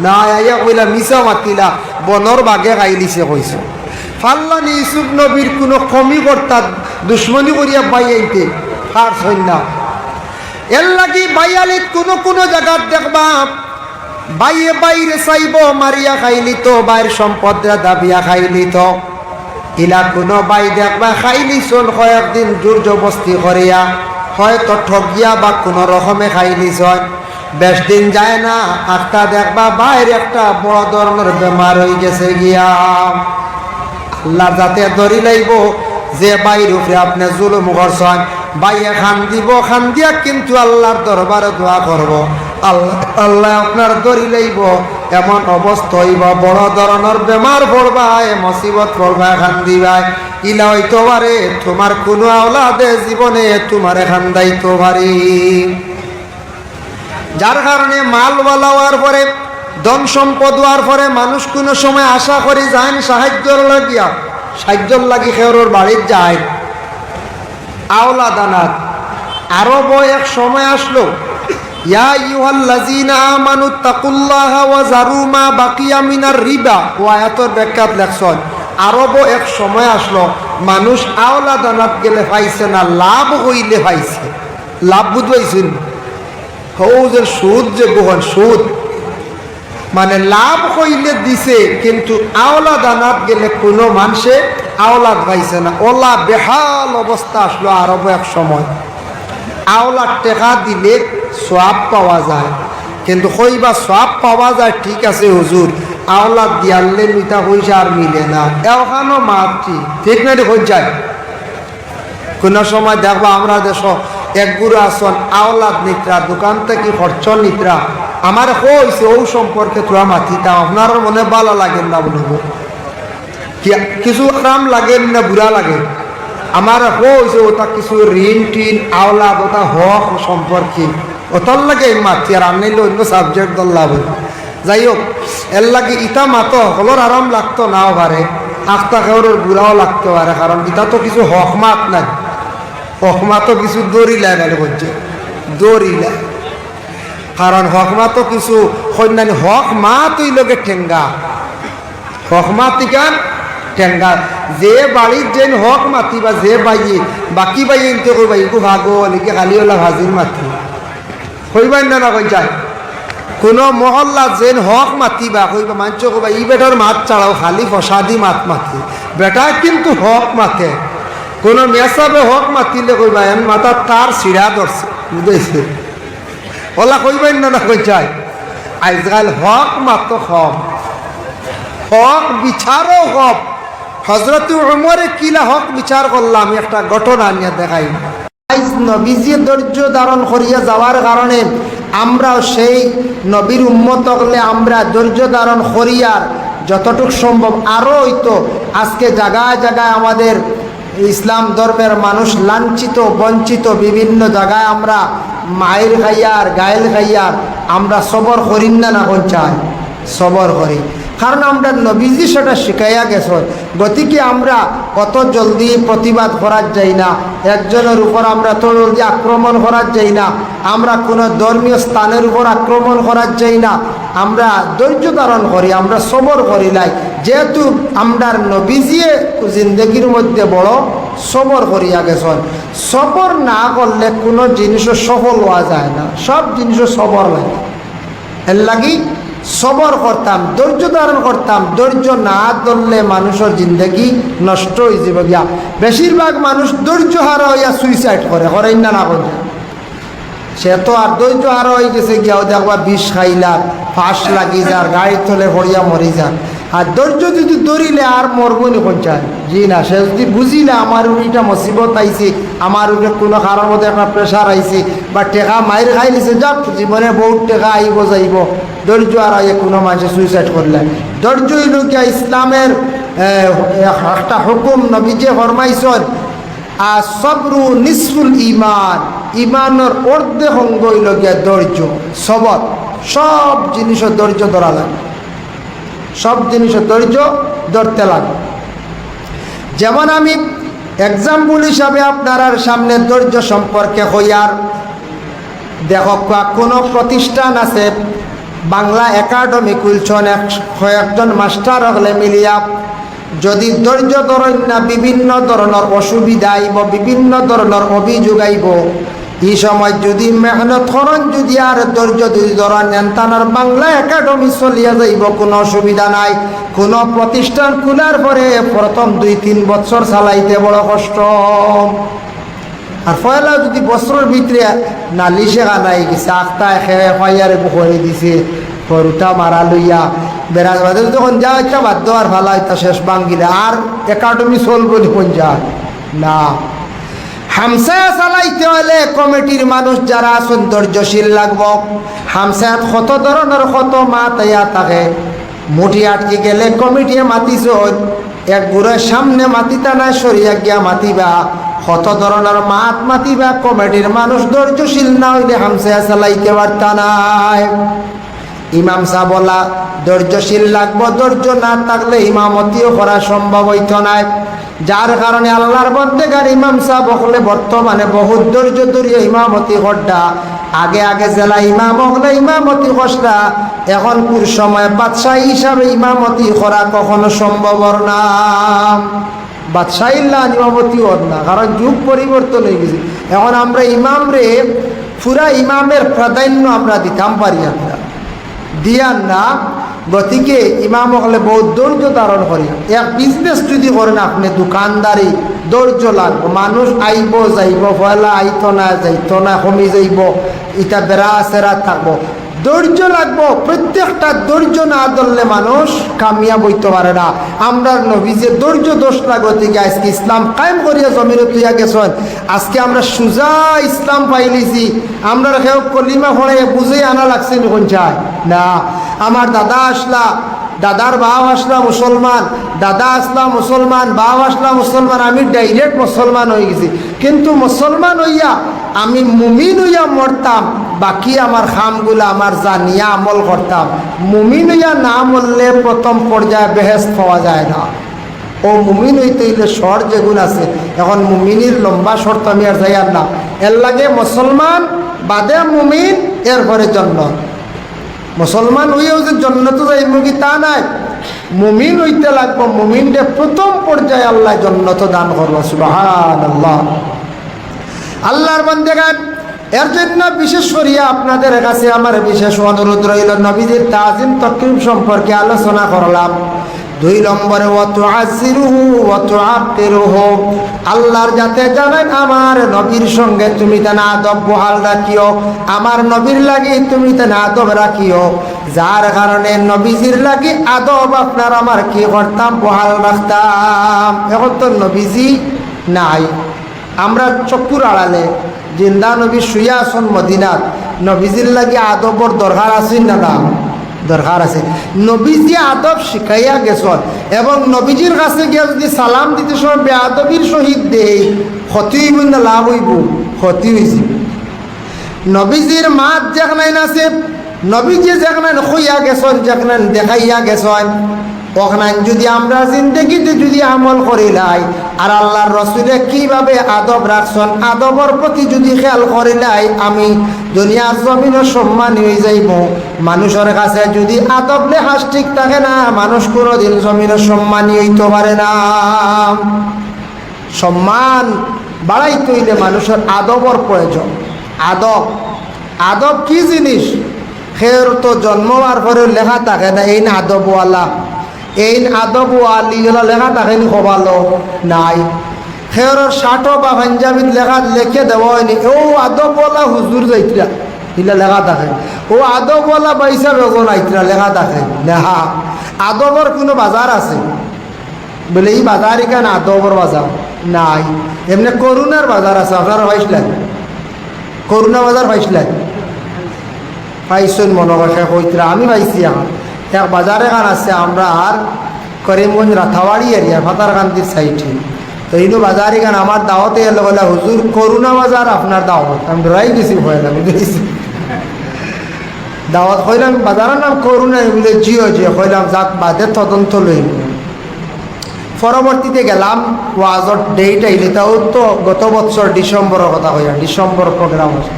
না, আইয়া কইলা মিছা মাতিলা, বনর বাগে খাইলিছে কইছে। ফাল্লানি ইউসুফ নবীর কোনো কমি করতা, দুশ্মনী করিয়া বাইয়াইতে পারছই না। এর লাগি বাইয়ালিত কোনো জায়গার দেখবা বাইয়ে বাইরে চাইব, মারিয়া খাইলি তো বাইর সম্পদরা দাবিয়া খাইলি তো। ইলা কোনো বাই দেখবা খাইলি চল কয়েকদিন জোর জবস্তি করিয়া, হয়তো ঠগিয়া বা কোনো রকমে খাইলি চল। বেশ দিন যায় না, একটা দেখবা বাইর একটা বড় ধরনের বেমার হয়ে গেছে গিয়া। আল্লাহ যাতে ধরি লাইব যে বাইর উপরে আপনি জুলুম করছেন, বাইয়ে খান দিব, খান দিয়া কিন্তু আল্লাহর দরবারে দোয়া করব, আল্লাহ আপনার ধরি লাইব, এমন অবস্থা হইব বড় ধরনের বেমার পড়বা, মুসিবত পড়বা, খান দিবাই। ইলা হইতে পারে তোমার কোনো আওলাদে জীবনে তোমার খান দাইতে পারি। যার কারণে মালওয়ালা হওয়ার পরে, ধন সম্পদ হওয়ার পরে মানুষ কোনো সময় আশা করি যায় সাহায্যর লাগিয়া, সাহায্যর লাগি খেওর বাড়ির যায় আওলাদ আনাত। আরব এক সময় আসলো, ইয়া আইয়ুহাল্লাযীনা আমানুত্তাকুল্লাহা ওয়া যারু মা বাকিয়া মিনার রিবা, ও আয়াতের ব্যাখ্যাত লেখছেন আরব এক সময় আসলো মানুষ আওলাদ আনাত গেলে পাইছে না, লাভ হইলে পাইছে। লাভ বুঝবাইছেন? যে সুদ, যে গোহন সুদ মানে লাভ হইলে দিছে, কিন্তু আওলাদ আনাত গেলে কোনো মানুষে আওলাদ পাইছে না। ওলা বেহাল অবস্থা আসলো আরব এক সময়। আওলাদ টেকা দিলে সওয়াব পাওয়া যায়, কিন্তু কইবা সওয়াব পাওয়া যায় ঠিক আছে হুজুর, আওলাদ দিয়ালে মিঠা পয়সা আর মিলে না, এখানো মাতৃ ঠিক না রে হয়ে যায়। কোনো সময় দেখবা আমরা দেশ এক গুরু আসন আওলাদ নিত্রা, দোকান থেকে খরচ নিত্রা, আমার হয়েছে ও সম্পর্কে তোরা মাতিতাম, আপনার মনে ভালো লাগেন না বলব, কিছু আরাম লাগেন না বুড়া লাগে, আমার হয়েছে ওটা কিছু ঋণ টিন আওলাদ ওটা হক সম্পর্কে ওটার লাগে মাতি, আর আনলে অন্য সাবজেক্ট দল লাভ। যাই হোক, এর লাগে ইটা মাতো হলর আরাম লাগতো নাও পারে, আখতা খেওর বুড়াও লাগতে পারে, কারণ ইটা তো কিছু হক মাত নাই, হকমা তো কিছু দৌড়িলায় গেলে বলছে দৌড়িলায়, কারণ হকমা তো কিছু কন্যানি হক মা তুই লোকে ঠেঙ্গা, হকমা তিকান ঠেঙ্গা, যে বাড়ির যেন হক মাতি বা যে বাইয়ে বাকি বাইয়ে ইনতে কইবা ইগু ভাগো লিখে খালি ওলা ভাজির মাতি কইবাই না কই যায়। কোনো মহল্লা যেন হক মাতিবা কইবা মাঞ্চ কইবা ই বেটার মাত ছাড়াও খালি ফসাদি মাত মাতি, বেটা কিন্তু হক মাতে। কোনো মেসাবে হক মাতিলে কইবা এন মাথা তার সিড়া ধরছে বুঝেছে, ওলা কইবাই না কই যায়। আজকাল হক মাত কম, হক বিচারও কম। হযরত উমরে কিলা হক বিচার করলাম, একটা ঘটনা নিয়ে দেখাই। নবীজি ধৈর্য ধারণ করিয়া যাওয়ার কারণে আমরা সেই নবীর উম্মত হলে আমরা ধৈর্য ধারণ করিয়ার যতটুকু সম্ভব আরও হইতো। আজকে জায়গায় জায়গায় আমাদের ইসলাম ধর্মের মানুষ লাঞ্ছিত বঞ্চিত, বিভিন্ন জায়গায় আমরা মায়ের খাইয়ার গায়েল খাইয়ার, আমরা সবর করি না, না কোন চাই সবর করি, কারণ আমরা নবীজি সেটা শিখাইয়া গেছ। গতিকে আমরা অত জলদি প্রতিবাদ করার যাই না, একজনের উপর আমরা তো জলদি আক্রমণ করার যাই না, আমরা কোনো ধর্মীয় স্থানের উপর আক্রমণ করার যাই না, আমরা ধৈর্য ধারণ করি, আমরা সবর করি লাই, যেহেতু আমরা নবীজি জিন্দগির মধ্যে বড় সবর করিয়া গেছেন। সবর না করলে কোনো জিনিসও সফল হওয়া যায় না, সব জিনিসও সবর লাগে। এর লাগি সবর করতাম, ধৈর্য ধারণ করতাম। ধৈর্য না ধরলে মানুষের জিন্দগি নষ্ট হয়ে যাবে গিয়া। বেশিরভাগ মানুষ ধৈর্য হারা হইয়া সুইসাইড করে না না করে, সে তো আর ধৈর্য হারা হয়ে গেছে গিয়াও দেখবা বিষ খাইলা ফাঁস লাগি যার, গাড়ি তলে পড়িয়া মরি যান। আর ধৈর্য যদি ধরিলে আর মরবনি পঞ্চায় জি না, সে যদি বুঝিলে আমার উনিটা মুসিবত আইছে, আমার উঠে কোনো কারোর মধ্যে একটা প্রেশার আইছে বা টেকা মায়ের খাই নিছে, যাক জীবনে বহুত টেকা আইব যাইব, ধৈর্য আর আইয়ে কোনো মানুষে সুইসাইড করলে। ধৈর্য হইল গিয়া ইসলামের একটা হুকুম, নবীজি ফরমাইছেন আর সবরু নিসফুল ইমান, ইমানের অর্ধেক অঙ্গ হইল গিয়া ধৈর্য, সবর। সব জিনিসও ধৈর্য ধরা লাগে, সব জিনিসও ধৈর্য ধরতে লাগে। যেমন আমি এক্সাম্পল হিসাবে আপনার সামনে ধৈর্য সম্পর্কে হইয়ার দেখো, কোনো প্রতিষ্ঠান আছে বাংলা একাডেমি খুলছেন, কয়েকজন মাস্টার হলে মিলিয়া যদি ধৈর্য ধরেন না, বিভিন্ন ধরনের অসুবিধা আইব, বিভিন্ন ধরনের অভিযোগ আইব। এই সময় যদি মেহনত করেন, যদি আর ধৈর্য যদি ধরেন নেন, তার বাংলা একাডেমি চলিয়া যাইব, কোনো অসুবিধা নাই। কোনো প্রতিষ্ঠান খোলার পরে প্রথম 2-3 বছর চালাইতে বড় কষ্ট। আর পয়লা যদি বছরের ভিতরে নালিশে গানাই গেছে, আখটা খেয়ে ফাইয়ারে বুকরে দিছে, গরুটা মারা লইয়া বেড়া বাদে যখন যা একটা বাধ্য আর ভালো একটা শেষ ভাঙ্গিলে আর একাডেমি চলবো কোন যায় না। হামসায়া চালাইতে হলে কমিটির মানুষ যারা আছেন ধৈর্যশীল লাগবো। হামসায়াত কত ধরনের কত মাত ইয়া থাকে, মুঠি আটকে গেলে কমিটি মাতিছ, এক ঘুরে সামনে মাতিতা নাই, সরিয়া গিয়া মাতিবা, কত ধরনের মাত মাতিবা। কমিটির মানুষ ধৈর্যশীল না হইলে হামসায়া চালাইতে পারতা নাই। ইমাম সাহেব বলা ধৈর্যশীল লাগবো, ধৈর্য না থাকলে ইমামতিও করা সম্ভব হইত নাই। যার কারণে আল্লাহর বন্দেগার ইমাম সাহেব হলে বর্তমানে বহুত ধৈর্য ধরিয়ে ইমামতি করডা। আগে আগে জেলা ইমাম হলে ইমামতি কষ্টা, এখন কোন সময় বাদশাহ হিসাবে ইমামতি করা কখনো সম্ভব না। বাদশাহ ইমামতি ওর না, কারণ যুগ পরিবর্তন হয়ে গেছে। এখন আমরা ইমাম রে পুরা ইমামের প্রাধান্য আমরা দিতাম পারি, আমরা দিয়ান না। গতিকে ইমাম হলে বহুত ধৈর্য ধারণ করি। এক বিজনেস যদি করেন আপনি, দোকানদারি, ধৈর্য লাগবে। মানুষ আইব যাইব, পয়লা আইতো না যাইতো না, কমি যাইব, ইটা বেড়া সেরা থাকবো, ধৈর্য লাগবো। প্রত্যেকটা ধৈর্য না ধরলে মানুষ কামিয়াব হইতে পারে না। আমরা নবী যে ধৈর্য দোষ লাগবে থেকে আজকে ইসলাম কায়েম করিয়া জমিনে তুইয়া গেছেন। আজকে আমরা সুজা ইসলাম পাইলিছি, আমরা কেউ কলিমা ফড়ে বুঝে আনা লাগছে কোন চায় না। আমার দাদা আসলা, দাদার বাপ আসলা মুসলমান, দাদা আসলা মুসলমান, বাপ আসলা মুসলমান, আমি ডাইরেক্ট মুসলমান হয়ে গেছি। কিন্তু মুসলমান হইয়া আমি মুমিন হইয়া মরতাম, বাকি আমার খামগুলা আমার জানিয়া আমল করতাম। মুমিন হইয়া না মরলে প্রথম পর্যায়ে বেহেশত পাওয়া যায় না। ও মুমিন হইতে হইলে শর যেগুলো আছে, এখন মুমিনের লম্বা শর্ত আমি আর যাই আর না। এর লাগে মুসলমান বাদে মুমিন, এরপরে জন্নত। মুসলমান হইয়াও যে জন্নত যাইব কি তা নাই, মুমিন হইতে লাগবো। মুমিনকে প্রথম পর্যায়ে আল্লাহ জন্নত দান করবো। সুবহানাল্লাহ। আল্লাহর বান্দাগণ, এর জন্য বিশেষ করিয়া আপনাদের কাছে আমার বিশেষ অনুরোধ রইল, নবীদের তাজিম তাকরীম সম্পর্কে আলোচনা করলাম। 2 নম্বরে ওয়া তুআজ্জিরুহু ওয়া তুআক্কিরুহু, আল্লাহর যাতে জানেন আমার নবীর সঙ্গে তুমি তেনা আদব বহাল রাখিও, আমার নবীর লাগি তুমি তেনা আদব রাখিও। যার কারণে নবীজির লাগি আদব আপনার আমার কি করতাম, বহাল রাখতাম। এখন তো নবীজি নাই, আমরা চক্ষুর আড়ালে জিন্দা নবী শুইয়া আসন মদিনাত, নবীজির লাগি আদবর দরকার আছে না? না, দরকার আছে। নবীজি আদব শিখাইয়া গেছেন, এবং নবীজির কাছে গিয়ে যদি সালাম দিতে সময় বেআদবির সহিত দেই, ক্ষতি হইব না লাভ হইব? ক্ষতি হয়েছে। নবীজির মাত যেখানে আছে, নবীজি যেখানে হইয়া গেছেন, যেখানে দেখাইয়া গেছেন, ওখানে যদি আমরা জিন্দগিতে যদি আমল করিলাই, আর আল্লাহর রসুলে কিভাবে আদব রাখছেন, আদবর প্রতি যদি খেয়াল করিলাই, আমি দুনিয়ার জমিনে সম্মান হয়ে যাইব। মানুষের কাছে যদি আদব লেহাজ ঠিক থাকে না, মানুষ কোনোদিন জমিনে সম্মানী হইতে পারে না। সম্মান বাড়াইতে হইলে মানুষের আদবর প্রয়োজন। আদব, আদব কি জিনিস? খের তো জন্মবার পরে লেখা থাকে না এই না আদবওয়ালা, এই আদব আলি লেখা থাকেনি খোবালো নাই। খেয়ের শার্টও বা পাঞ্জাবির লেখা লেখে দেওয়া হয়নি ও আদবওয়ালা হুজুর যাইতরা, এগুলা লেখা থাকে। ও আদবওয়ালা পয়সা বেগন আইতরা লেখা থাকে না। আদবর কোনো বাজার আছে বলে এই বাজার এখানে আদবর বাজার নাই। এমনি করুণার বাজার আছে, আপনারা পাইছিলেন? করুণা বাজার পাইছিলেন? পাইছেন মনে হয় কইতরা, আমি পাইছি। এখন এক বাজার এখান আছে আমরা আর করিমগঞ্জ রাথাবাড়ি এরিয়া ফাতারকান্দির সাইডে। তো ইনু বাজার এখানে আমার দাওয়াতে এলো বলে হুজুর করুণা বাজার আপনার দাওয়াত আমি ডরাই গেছি ভয় না বুঝেছি দাওয়াত কইলাম বাজারের নাম করুণা বলে জিও জিও কইলাম যাক বাদে তদন্ত লইব পরবর্তীতে গেলাম ওয়াজর ডেট আইলে তাও তো গত বছর ডিসেম্বরের কথা কইয়া ডিসেম্বর প্রোগ্রাম আছে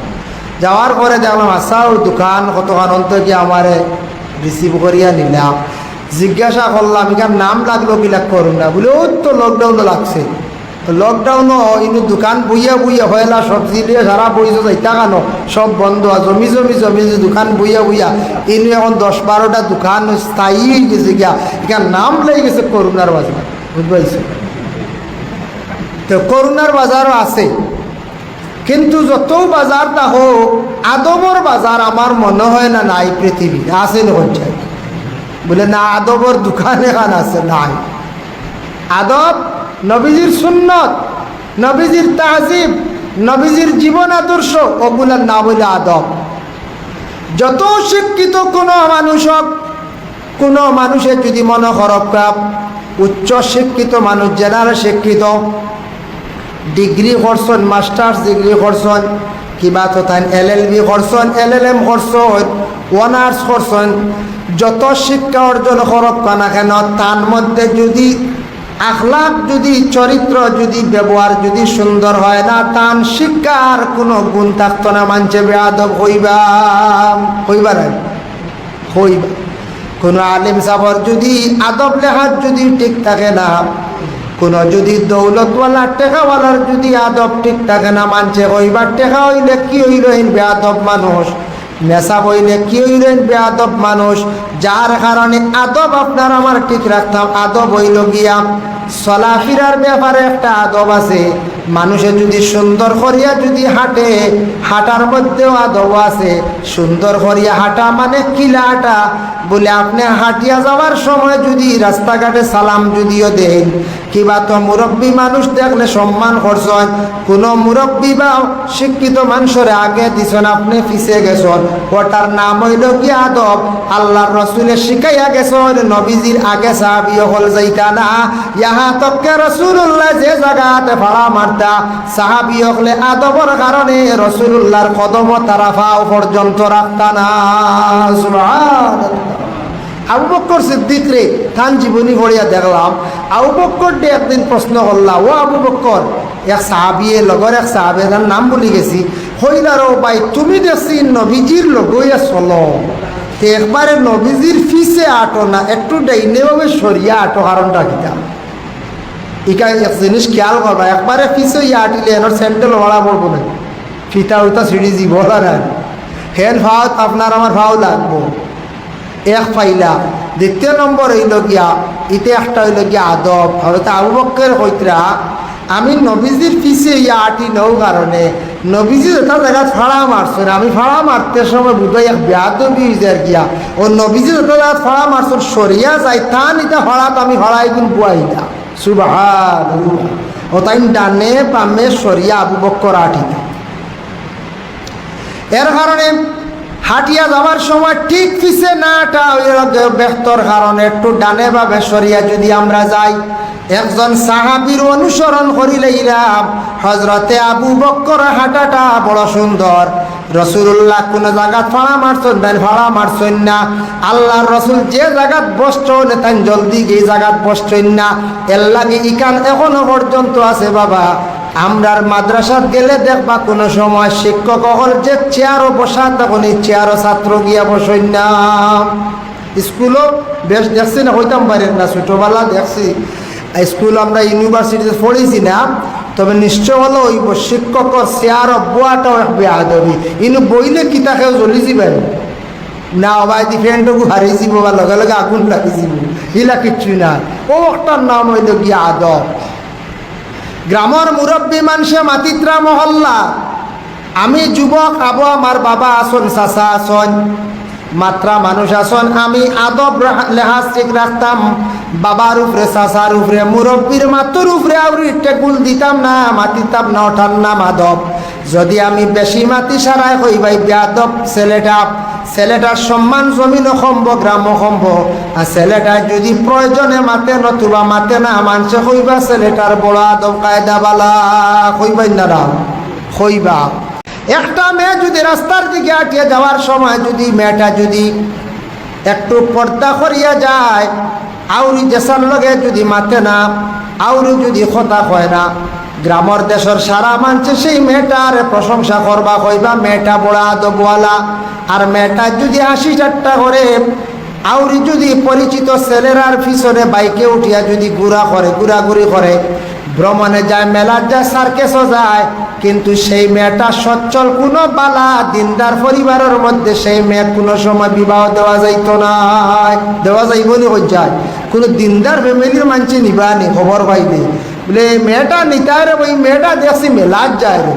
যাওয়ার পরে দেখলাম আসার দোকান কতক্ষণ অন্ত গিয়ে আমারে রিসিভ করিয়া নিলাম জিজ্ঞাসা করলাম এখান নাম লাগলো কিলা করুন না বলে ও তো লকডাউন লাগছে লকডাউনও ইনু দোকান বইয়া বইয়া হয়লা সবজি দিয়ে সারা বইছে যাইতা কানো সব বন্ধ জমি জমি জমি দোকান বইয়া বইয়া ইনু এখন 10-12টা দোকান স্থায়ী হয়ে গেছে গিয়া এখান নাম লেগে গেছে করুণার বাজার বুঝতে তো করুণার বাজারও আছে কিন্তু যত বাজার তা হোক আদবর বাজার আমার মনে হয় না নাই পৃথিবী আছে নয় বলে না আদবর দোকান এখান আছে নাই আদব নবীজির সুন্নত নবীজির তাজিব নবীজির জীবন আদর্শ ওগুলার না বলে আদব যত শিক্ষিত কোনো মানুষের যদি মনে খারাপ উচ্চ শিক্ষিত মানুষ জেনারেল শিক্ষিত ডিগ্রি করছেন মাস্টার্স ডিগ্রি করছেন কিবা তো তাই LLB করছেন LLM করছেন অনার্স করছেন যত শিক্ষা অর্জন করক না কেন তার মধ্যে যদি আখলাক যদি চরিত্র যদি ব্যবহার যদি সুন্দর হয় না তার শিক্ষার কোনো গুণ থাকতো না মানছে বেআদব হইবা কোনো আলিম সাবর যদি আদব লেখার যদি ঠিক থাকে না কোনো যদি দৌলতওয়ালা টেকাওয়ালার যদি আদব ঠিক থাকে না মানছে হইবার টেকা হইলে কি হইলেন বেআদব মানুষ নেশা বইলে কি হইলেন বেআদব মানুষ যার কারণে আদব আপনার আমার ঠিক রাখতাম আদব হইল গিয়া চলাফেরার ব্যাপারে একটা আদব আছে মানুষে যদি সুন্দর করিয়া যদি হাঁটে হাঁটার মধ্যেও আদব আছে সুন্দর করিয়া হাঁটা মানে কিলা হাঁটা বলে আপনি হাঁটিয়া যাওয়ার সময় যদি রাস্তাঘাটে সালাম যদিও দেন কিবা তো মুরব্বী মানুষ দেখলে সম্মান করছেন কোনো মুরব্বী বা শিক্ষিত মানুষের আগে দিছেন আপনি পিছিয়ে গেছেন ওটার নাম হইল কি আদব আল্লাহর রসুলের শিখাইয়া গেছেন নবীজির আগে সাহাবী হল যাইতা না ইহা তককে রসুল্লাহ যে জায়গাতে ভাড়া মারতা সাহাবী হলে আদবর কারণে রসুল্লাহর কদম তারা পাও পর্যন্ত রাখতা না সুবহানাল্লাহ আবু বকর সিদ্দিক রে তান জীবনী পড়িয়া দেখলাম আবু বকর ডে একদিন প্রশ্ন করলাম ও আবু বকর এক সাহাবিয়ে লগর এক সাহাবের নাম বলি গেছি হইলারো ভাই তুমি দেখছি নবীজির লগইয়া চলো তে একবারে নবীজির ফিসে আটো না একটু ডাইনেভাবে সরিয়া আটো কারণটা কিতা ইকা এক জিনিস খেয়াল করবা একবারে ফিসে ইয়া আটিলে এর স্যান্ডেল ভাড়া পড়বো না ফিতা উইতা সিঁড়ি দিব না হেন ভাও আপনার আমার ভাও লাগবো এক পাইলা দ্বিতীয় নম্বর হইল গিয়া ইতে একটা হইল গিয়া আদব হয়তো আবু বকর কইতরা আমি নবীজির পিছে ইয়া আটি নৌ কারণে নবীজি এটা জায়গা ফাড়া মারছেন আমি ফাড়া মারতে সময় বুঝাই এক বেয়াদবি যার গিয়া ও নবীজি এটা জায়গা ফাড়া মারছেন সরিয়া যাই তান এটা ফাড়াত আমি ফাড়াই গুণ বুয়াই না সুবহানাল্লাহ ও তাই ডানে বামে সরিয়া আবু বকর আটিতা এর কারণে হাঁটিয়া যাওয়ার সময় ঠিক পিছে নাটা ব্যস্তর কারণে একটু ডানে বা বেসরিয়া যদি আমরা যাই একজন সাহাবীর অনুসরণ করিলাম হযরতে আবু বকর হাঁটাটা বড় সুন্দর রসুল্লাহ কোন জায়গাত ফাড়া মারছেন তাই ফাড়া মারছেন না আল্লাহর রসুল যে জায়গাত বসছেন তাই জলদি এই জায়গাত বসছেন না এর লাগে ইকান এখনো পর্যন্ত আছে বাবা আমরার মাদ্রাসাত গেলে দেখবা কোনো সময় শিক্ষক হল যে চেয়ারও বসা তখন এই চেয়ারও ছাত্র গিয়া বসেন না স্কুলও বেশ দেখছি না হইতাম পারেন না ছোটোবেলা দেখছি স্কুল আমরা ইউনিভার্সিটিতে পড়েছি না তবে নিশ্চয় হলো ওই শিক্ষকর চেয়ারও বোয়াটাও এক বেআদবি ইনু বইলে কিতাকেও জ্বলি যাবেন না অবাইদি ফ্রেন্ডকু হারিয়ে যাব বা লগে লগে আগুন লাগি যাব ইলা কিচ্ছু না ও একটার নাম হইল গিয়া আদব গ্রামের মুরব্বী মানুষে মাতিত্রা মহল্লা আমি যুবক আবু আমার বাবা আসন চাচা আসন মাত্রা মানুষ আসন আমি আদব লেহাজ ঠিক রাখতাম বাবার উপরে চাচার উপরে মুরব্বীর মাতুর উপরে আউরি টেকুল দিতাম না মাতিতাম না ওঠার নাম আদব যদি আমি বেশি মাতি সারাই হই ভাই বেয়াদব ছেলেটা ছেলেটার সম্মান জমিনও সম্ভ গ্রামও সম্ভ। আর ছেলেটা যদি প্রয়োজনে মাতে নতুবা মাতে না, মানুষে কইবা ছেলেটার বড় আদব কায়দা বালা, কইবাই না রাম কইবা। একটা মেয়ে যদি রাস্তার দিকে আটিয়ে যাওয়ার সময় যদি মেয়েটা যদি একটু পর্দা করিয়া যায়, আউরি দেশের লগে যদি মাতে না, আউরি যদি কথা কয় না, গ্রামের দেশের সারা মানছে সেই মেয়েটার প্রশংসা করবা, কইবা মেয়েটা বড় আদবওয়ালা। আর মেয়েটা যদি 80 করে, আউরি যদি পরিচিত ছেলেরার পিছনে বাইকে উঠিয়া যদি ঘোরাঘুরি করে, ভ্রমণে যায়, মেলার যায়, সার্কেসও যায়, কিন্তু সেই মেয়েটা সচ্ছল কোনো বালা দিনদার পরিবারের মধ্যে সেই মেয়ে কোনো সময় বিবাহ দেওয়া যাইতো না। দেওয়া যাইব নি যায় কোনো দিনদার ফ্যামিলির মানছে নিবা নি, খবর পাইবে বলে মেয়েটা নিতায় রে, ওই মেয়েটা দেখছি মেলার যায় রে,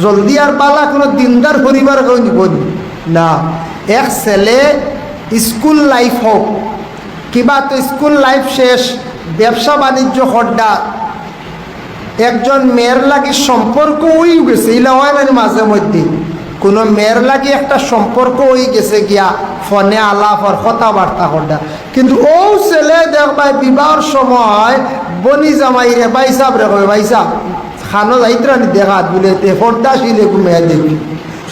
জলদি আর বালা কোনো দিনদার পরিবার কেউ নিব না। এক ছেলে স্কুল লাইফ হোক কিবা, তো স্কুল লাইফ শেষ, ব্যবসা বাণিজ্য হড্ডা, একজন মেয়ের লাগি সম্পর্ক হয়ে গেছে, ইলা হয় না মাঝে মধ্যে কোনো মেয়ের লাগি একটা সম্পর্ক হয়ে গেছে গিয়া ফোনে আলাপ আর কথাবার্তা হড্ডা, কিন্তু ও ছেলে দেখবাই বিবাহর সময় বনি জামাই রে বাইসাব রে কবে বাইসাব খানো যাইত্রানি দেখাত বলে পর্দাশীল একটু মেয়ে দেখি,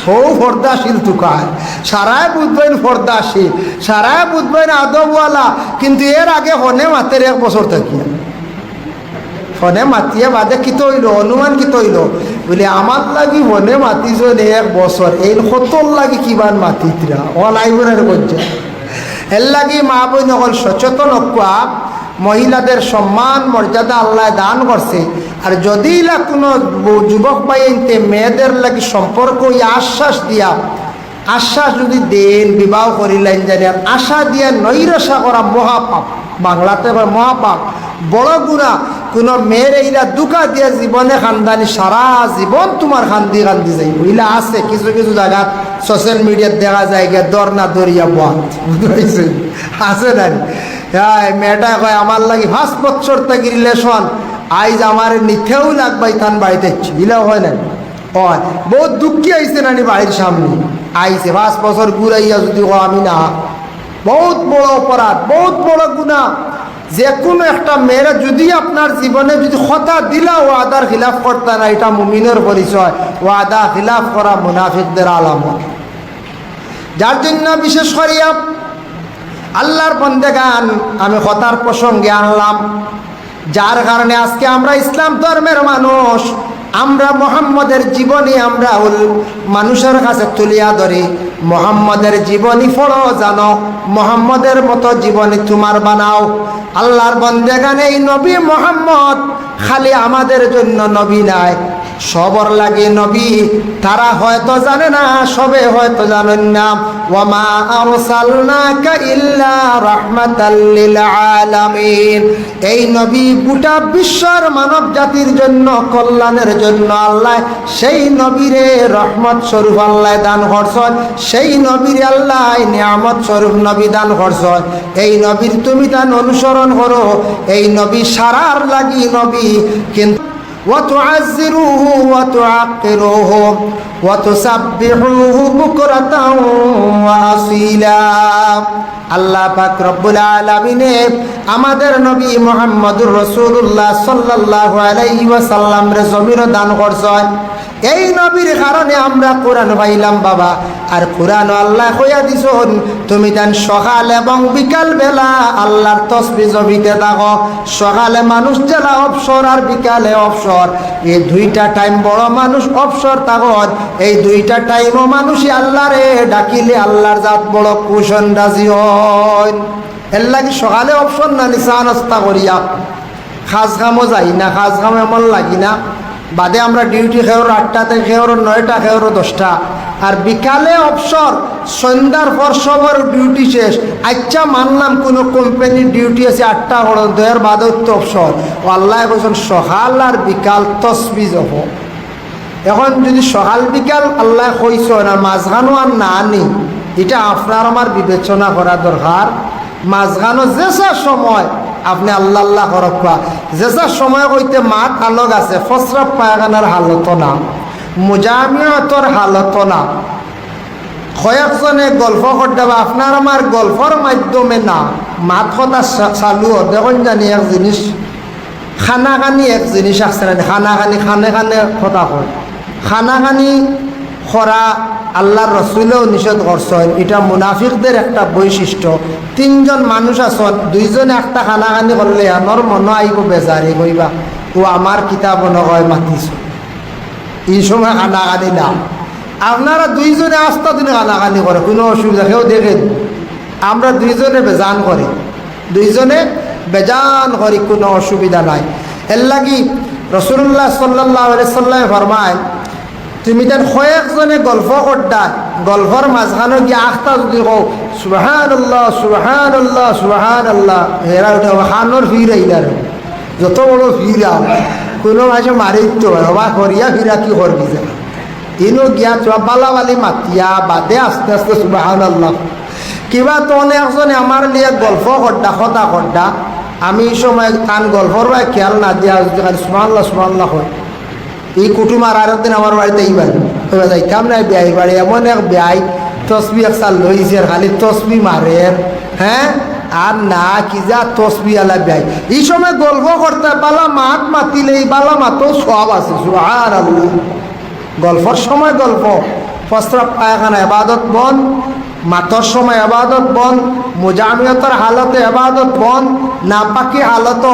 সৌ পর্দাশীল তুকায় সারায় বুধবেন পর্দাশীল, সারায় বুধবেন আদবওয়ালা, কিন্তু এর আগে ফোনে মাতের 1 বছর থাকিয়া ফোনে মাতিয়ে বাদে কি তৈল অনুমান কি তৈল বলে আমার লাগি ফোনে মাতিছেন 1 বছর, এই কতর লাগি কিমান মাতিতরা অলাইবনের করছে। এর লাগি মা বই নকল সচেতন হওয়া, মহিলাদের সম্মান মর্যাদা আল্লাহ দান করছে। আর যদি ইলা কোনো যুবক পাইতে মেয়েদের লাগি সম্পর্ক আশ্বাস দিয়া, আশ্বাস যদি দেন বিবাহ করিলেন জানি, আর আশা দিয়া নৈরাশা করা মহাপাপ, বাংলাতে মহাপাপ, বড় গুণা। কোনো মেয়ের এইরা দুকা দিয়া জীবনে খানদানি সারা জীবন তোমার খান্দি খান্দি যাই ইলা আছে কিছু কিছু জায়গা সোশ্যাল মিডিয়াত দেখা যায় গিয়ে দর না দরিয়া বয়া বুঝতে আছে না। হ্যাঁ, মেয়েটা কয় আমার লাগি 5 বছর থেকে রিলেশন, আইজ আমার নিথেও লাগবাই তান বাড়িতে ইলা হয় না। হয় বহুত দুঃখী আইসে নানি বাড়ির সামনে আইসে 5 বছর ঘুরাইয়া যদি আমি না, বহুত বড় অপরাধ, বহুত বড় গুনাহ। যে কোনো একটা মেয়েরা যদি আপনার জীবনে যদি কথা দিলা ওয়াদার খিলাফ করতে না, এটা মুমিনের পরিচয়। ওয়াদা খিলাফ করা মুনাফিকদের আলামত। যার জন্য বিশেষ করিয়া আল্লাহর বন্দেগান আমি কথার প্রসঙ্গে আনলাম, যার কারণে আজকে আমরা ইসলাম ধর্মের মানুষ, আমরা মোহাম্মদের জীবনী আমরা মানুষের কাছে তুলিয়া ধরি। মোহাম্মদের জীবনী পড়ো, জানো মোহাম্মদের মতো জীবনী তোমার বানাও। আল্লাহর বন্দেগান এই নবী মোহাম্মদ খালি আমাদের জন্য নবী নাই, সবর লাগে নবী। তারা হয়তো জানে না, সবে হয়তো জানেন না। ওয়ামা আরসালনাকা ইল্লা রাহমাতাল লিল আলামিন, এই নবী গোটা বিশ্বের মানব জাতির জন্য, কল্যাণের জন্য আল্লাহ সেই নবীরে রহমত স্বরূপ আল্লাহ দান করছেন। সেই নবীরে আল্লাহ নিয়ামত স্বরূপ নবী দান করছেন। এই নবীর তুমি দান অনুসরণ করো। এই নবী সারার লাগি নবী, কিন্তু وتعزروه وتعقروه وتسبحوه بكرة وأصيلا। আল্লাহ পাক রব্বুল আলামিনে আমাদের নবী মুহাম্মদুর রাসূলুল্লাহ সাল্লাল্লাহু আলাইহি ওয়াসাল্লাম রে জমির দান করছেন। এই নবীর কারণে আমরা কোরআন পাইলাম বাবা। আর কোরআন আল্লাহ কইয়া দিছেন তুমি তান সকাল এবং বিকাল বেলা আল্লাহর তাসবিহ জবিতে থাকো। সকালে মানুষ জেলা অবসর আর বিকালে অবসর, এই 2টা টাইম বড় মানুষ অবসর থাকত। এই 2টা টাইমও মানুষই আল্লাহরে ডাকিলে আল্লাহর জাত বড় কুশন রাজি হয়। এর লাগি সকালে অবসর না নিচা নাস্তা করিয়া খাস কামও যাই না, খাস কাম এমন লাগি না। বাদে আমরা ডিউটি খেয়েও 8টা থেকে খেয়েও 9টা খেয়েও 10টা, আর বিকালে অবসর, সন্ধ্যার পর সবার ডিউটি শেষ। আচ্ছা মানলাম কোনো কোম্পানির ডিউটি আছে 8টা হলো 2 বাদে তো অবসর। ও আল্লাহ বলছেন সকাল আর বিকাল তসবি যাব। এখন যদি সকাল বিকাল আল্লাহ কইছেন আর মাঝখানো আর না আনি, এটা আপনার আমার বিবেচনা করা দরকার। মাঝখানো যেসা সময় আপনি আল্লাহ আল্লাহ করবা, যেসা সময় কইতে মাঠ আলোক আছে, ফসরাব পায়খানার হালত না, মুজামিয়াতর হালত না, কয়েকজনে গল্প করতে বা আপনার আমার গল্পর মাধ্যমে না মাত কথা চালু দেখুন জানি এক জিনিস খানাখানি এক জিনিস আছে না খানাখানি খানে খানে কথা কয় খানাখানি খরা আল্লাহর রসুলেও নিষেধ করছেন এটা মুনাফিকদের একটা বৈশিষ্ট্য তিনজন মানুষ আছেন দুইজনে একটা খানাখানি করলে আমার মনে আইব বেজারি কইবা ও আমার কিতাব নয় মাতিছ এই সময় খানাখানি না আপনারা দুইজনে আস্থা দিনে কানাকানি করে কোনো অসুবিধা কেউ দেখেন আমরা দুইজনে বেজান করি দুইজনে বেজান করি কোনো অসুবিধা নাই এর লাগি রসুল্লাহ সাল্লাল্লাহু আলাইহি সাল্লাম ফরমায় তুমি তার কয়েকজনে গল্প করতা গল্পর মাঝখানে গিয়ে আখতা যদি কও সুবহানাল্লাহ সুবহানাল্লাহ সুবহানাল্লাহ এরা ওটা খানোর ফির আইলার যত বড় ফিরা কোনো মাসে মারি তো হবা করিয়া ফিরা কি করবি যা ইনো গিয়া চোয়া বালাবালি মাতিয়া বাদে আস্তে আস্তে সুবহানাল্লাহ কিবা তো অনেকজনে আমার লিয়ে গল্প করতা কথা করতা আমি এই সময় কান গল্পর ভাই খেয়াল না দিয়া সুবহানাল্লাহ সুবহানাল্লাহ হয় এই কুটুমার আর একদিন আমার বাড়িতে এইবার যাইতাম না বিয়াই বাড়ি এমন এক বিয়াই তসবি এক সাল লইছে খালি তসবি মারে হ্যাঁ আর না কি যা তসবি আলা বিয়াই এই সময় গল্প করতে বালা মাত মাতিলে এই বালা মাতো সব আছে সুবহানাল্লাহ গল্পর সময় গল্প প্রস্রাব পায়খানা এবাদত বন্ধ মাতর সময় এবাদত বন্ধ মুজামিয়তের হালতে এবাদত বন্ধ নাপাকি হালত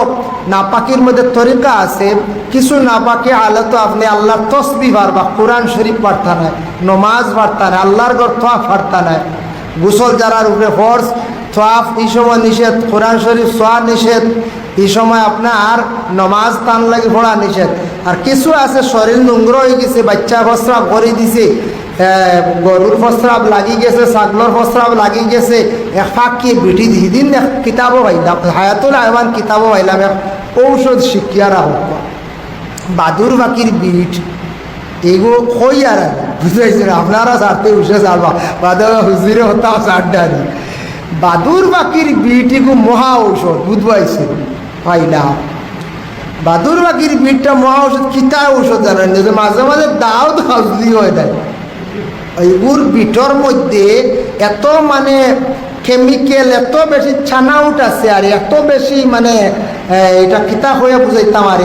নাপাকির মধ্যে তরিকা আছে কিছু নাপাকি হালত আপনি আল্লাহর তসবি পারবা কোরআন শরীফ পারতা নাই নমাজ পারতা নাই আল্লাহর ঘর তোয়াফ পারতা নাই গোসল যারার উপরে ফর্স তোয়াফ এই সময় নিষেধ কোরআন শরীফ সোয়া নিষেধ এই সময় আপনার নমাজ তান লাগি পড়া নিষেধ আর কিছু আছে শরীর নোংর হয়ে গেছে বাচ্চা প্রস্রাব করে দিছে গরুর প্রস্রাব লাগি গেছে ছাগলর প্রস্রাব লাগি গেছে এক ফাঁকি বিটি দিদিন এক কিতাবও পাইলাম হায়াতুল আহমান কিতাবও পাইলাম এক ঔষধ শিক্ষিয়ারা হোক বাদুর বাকির বিট এগুলো কই আর বুঝাইছেন আপনারা সারতে উঠে চালবা বাদুর হুজুরে হতাম চারডারি বাদুর বাকির বিট এগুলো মহা ঔষধ বুঝবাইছে পাইলাম বাদুর বাকির বিটটা মহা ঔষধ কিতা ঔষধ জানেন যে মাঝে মাঝে দাও হাউজলি হয়ে দেয় এইগুর বিটর মধ্যে এত মানে কেমিক্যাল এত বেশি ছানাউট আছে আর এত বেশি মানে এটা কিতা হয়ে বুঝাইতাম আর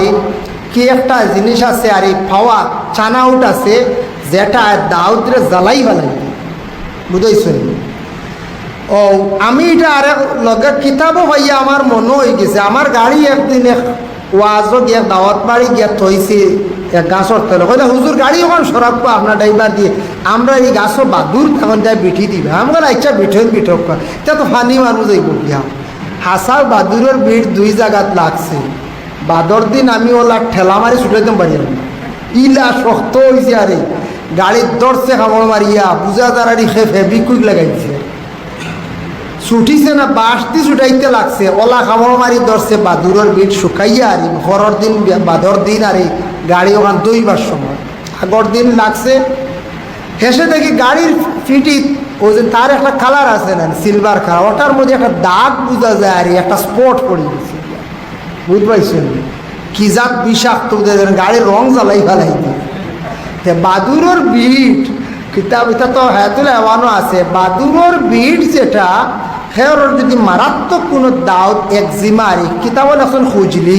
কি একটা জিনিস আছে আর এই পাওয়া ছানাউট আছে যেটা দাউদরে জ্বালাই ফেলাই বুঝাইছেন ও আমি এটা আর লগে কিতাবও হইয়া আমার মনে হয়ে গেছে আমার গাড়ি একদিন ওয়াজও গিয়া দাওয়াত বাড়ি গিয়া থইছে এক গাছর তেল কইলে হুজুর গাড়ি ওখানে সরাবো আপনার ড্রাইভার দিয়ে আমরা এই গাছও বাদুর তখন যাই বিঠি দিবে আমরা ইচ্ছা বিঠক বিঠক এটা তো ফানি মানুষ যাইব গিয়া হাসার বাদুরের বিট দুই জায়গাত লাগছে বাদর দিন আমি ওলা ঠেলা মারি ছুটাইতাম পারি ইলা শক্ত হয়েছে আরে গাড়ির দরছে কামড় মারিয়া বুঝা তারারি খে ফেবিকুইক লাগাইছে ছুটিছে না বাঁশ দিয়ে ছুটাইতে লাগছে ওলা কামড় মারি ধরছে বাদুরের বিট শুকাইয়া আরি ঘরের দিন বাদর দিন আরে গাড়ি ওখান দইবার সময় আগর দিন লাগছে হেসে দেখি গাড়ির ফিটি ওই যে তার একটা কালার আছে না সিলভার কালার ওটার মধ্যে একটা দাগ বোঝা যায় আর একটা স্পট পড়ে গেছে বুঝতে পারছেন কি জাত বিষাক্ত গাড়ির রং জ্বালাই ফেলাই দিয়ে বাদুরের বিট কিতাব এটা তো হায়াতুল আহওয়ানও আছে বাদুরের বিট যেটা হের যদি মারাত্মক কোনো দাউদ একজিমা আর কিতাবও এখন খুঁজলি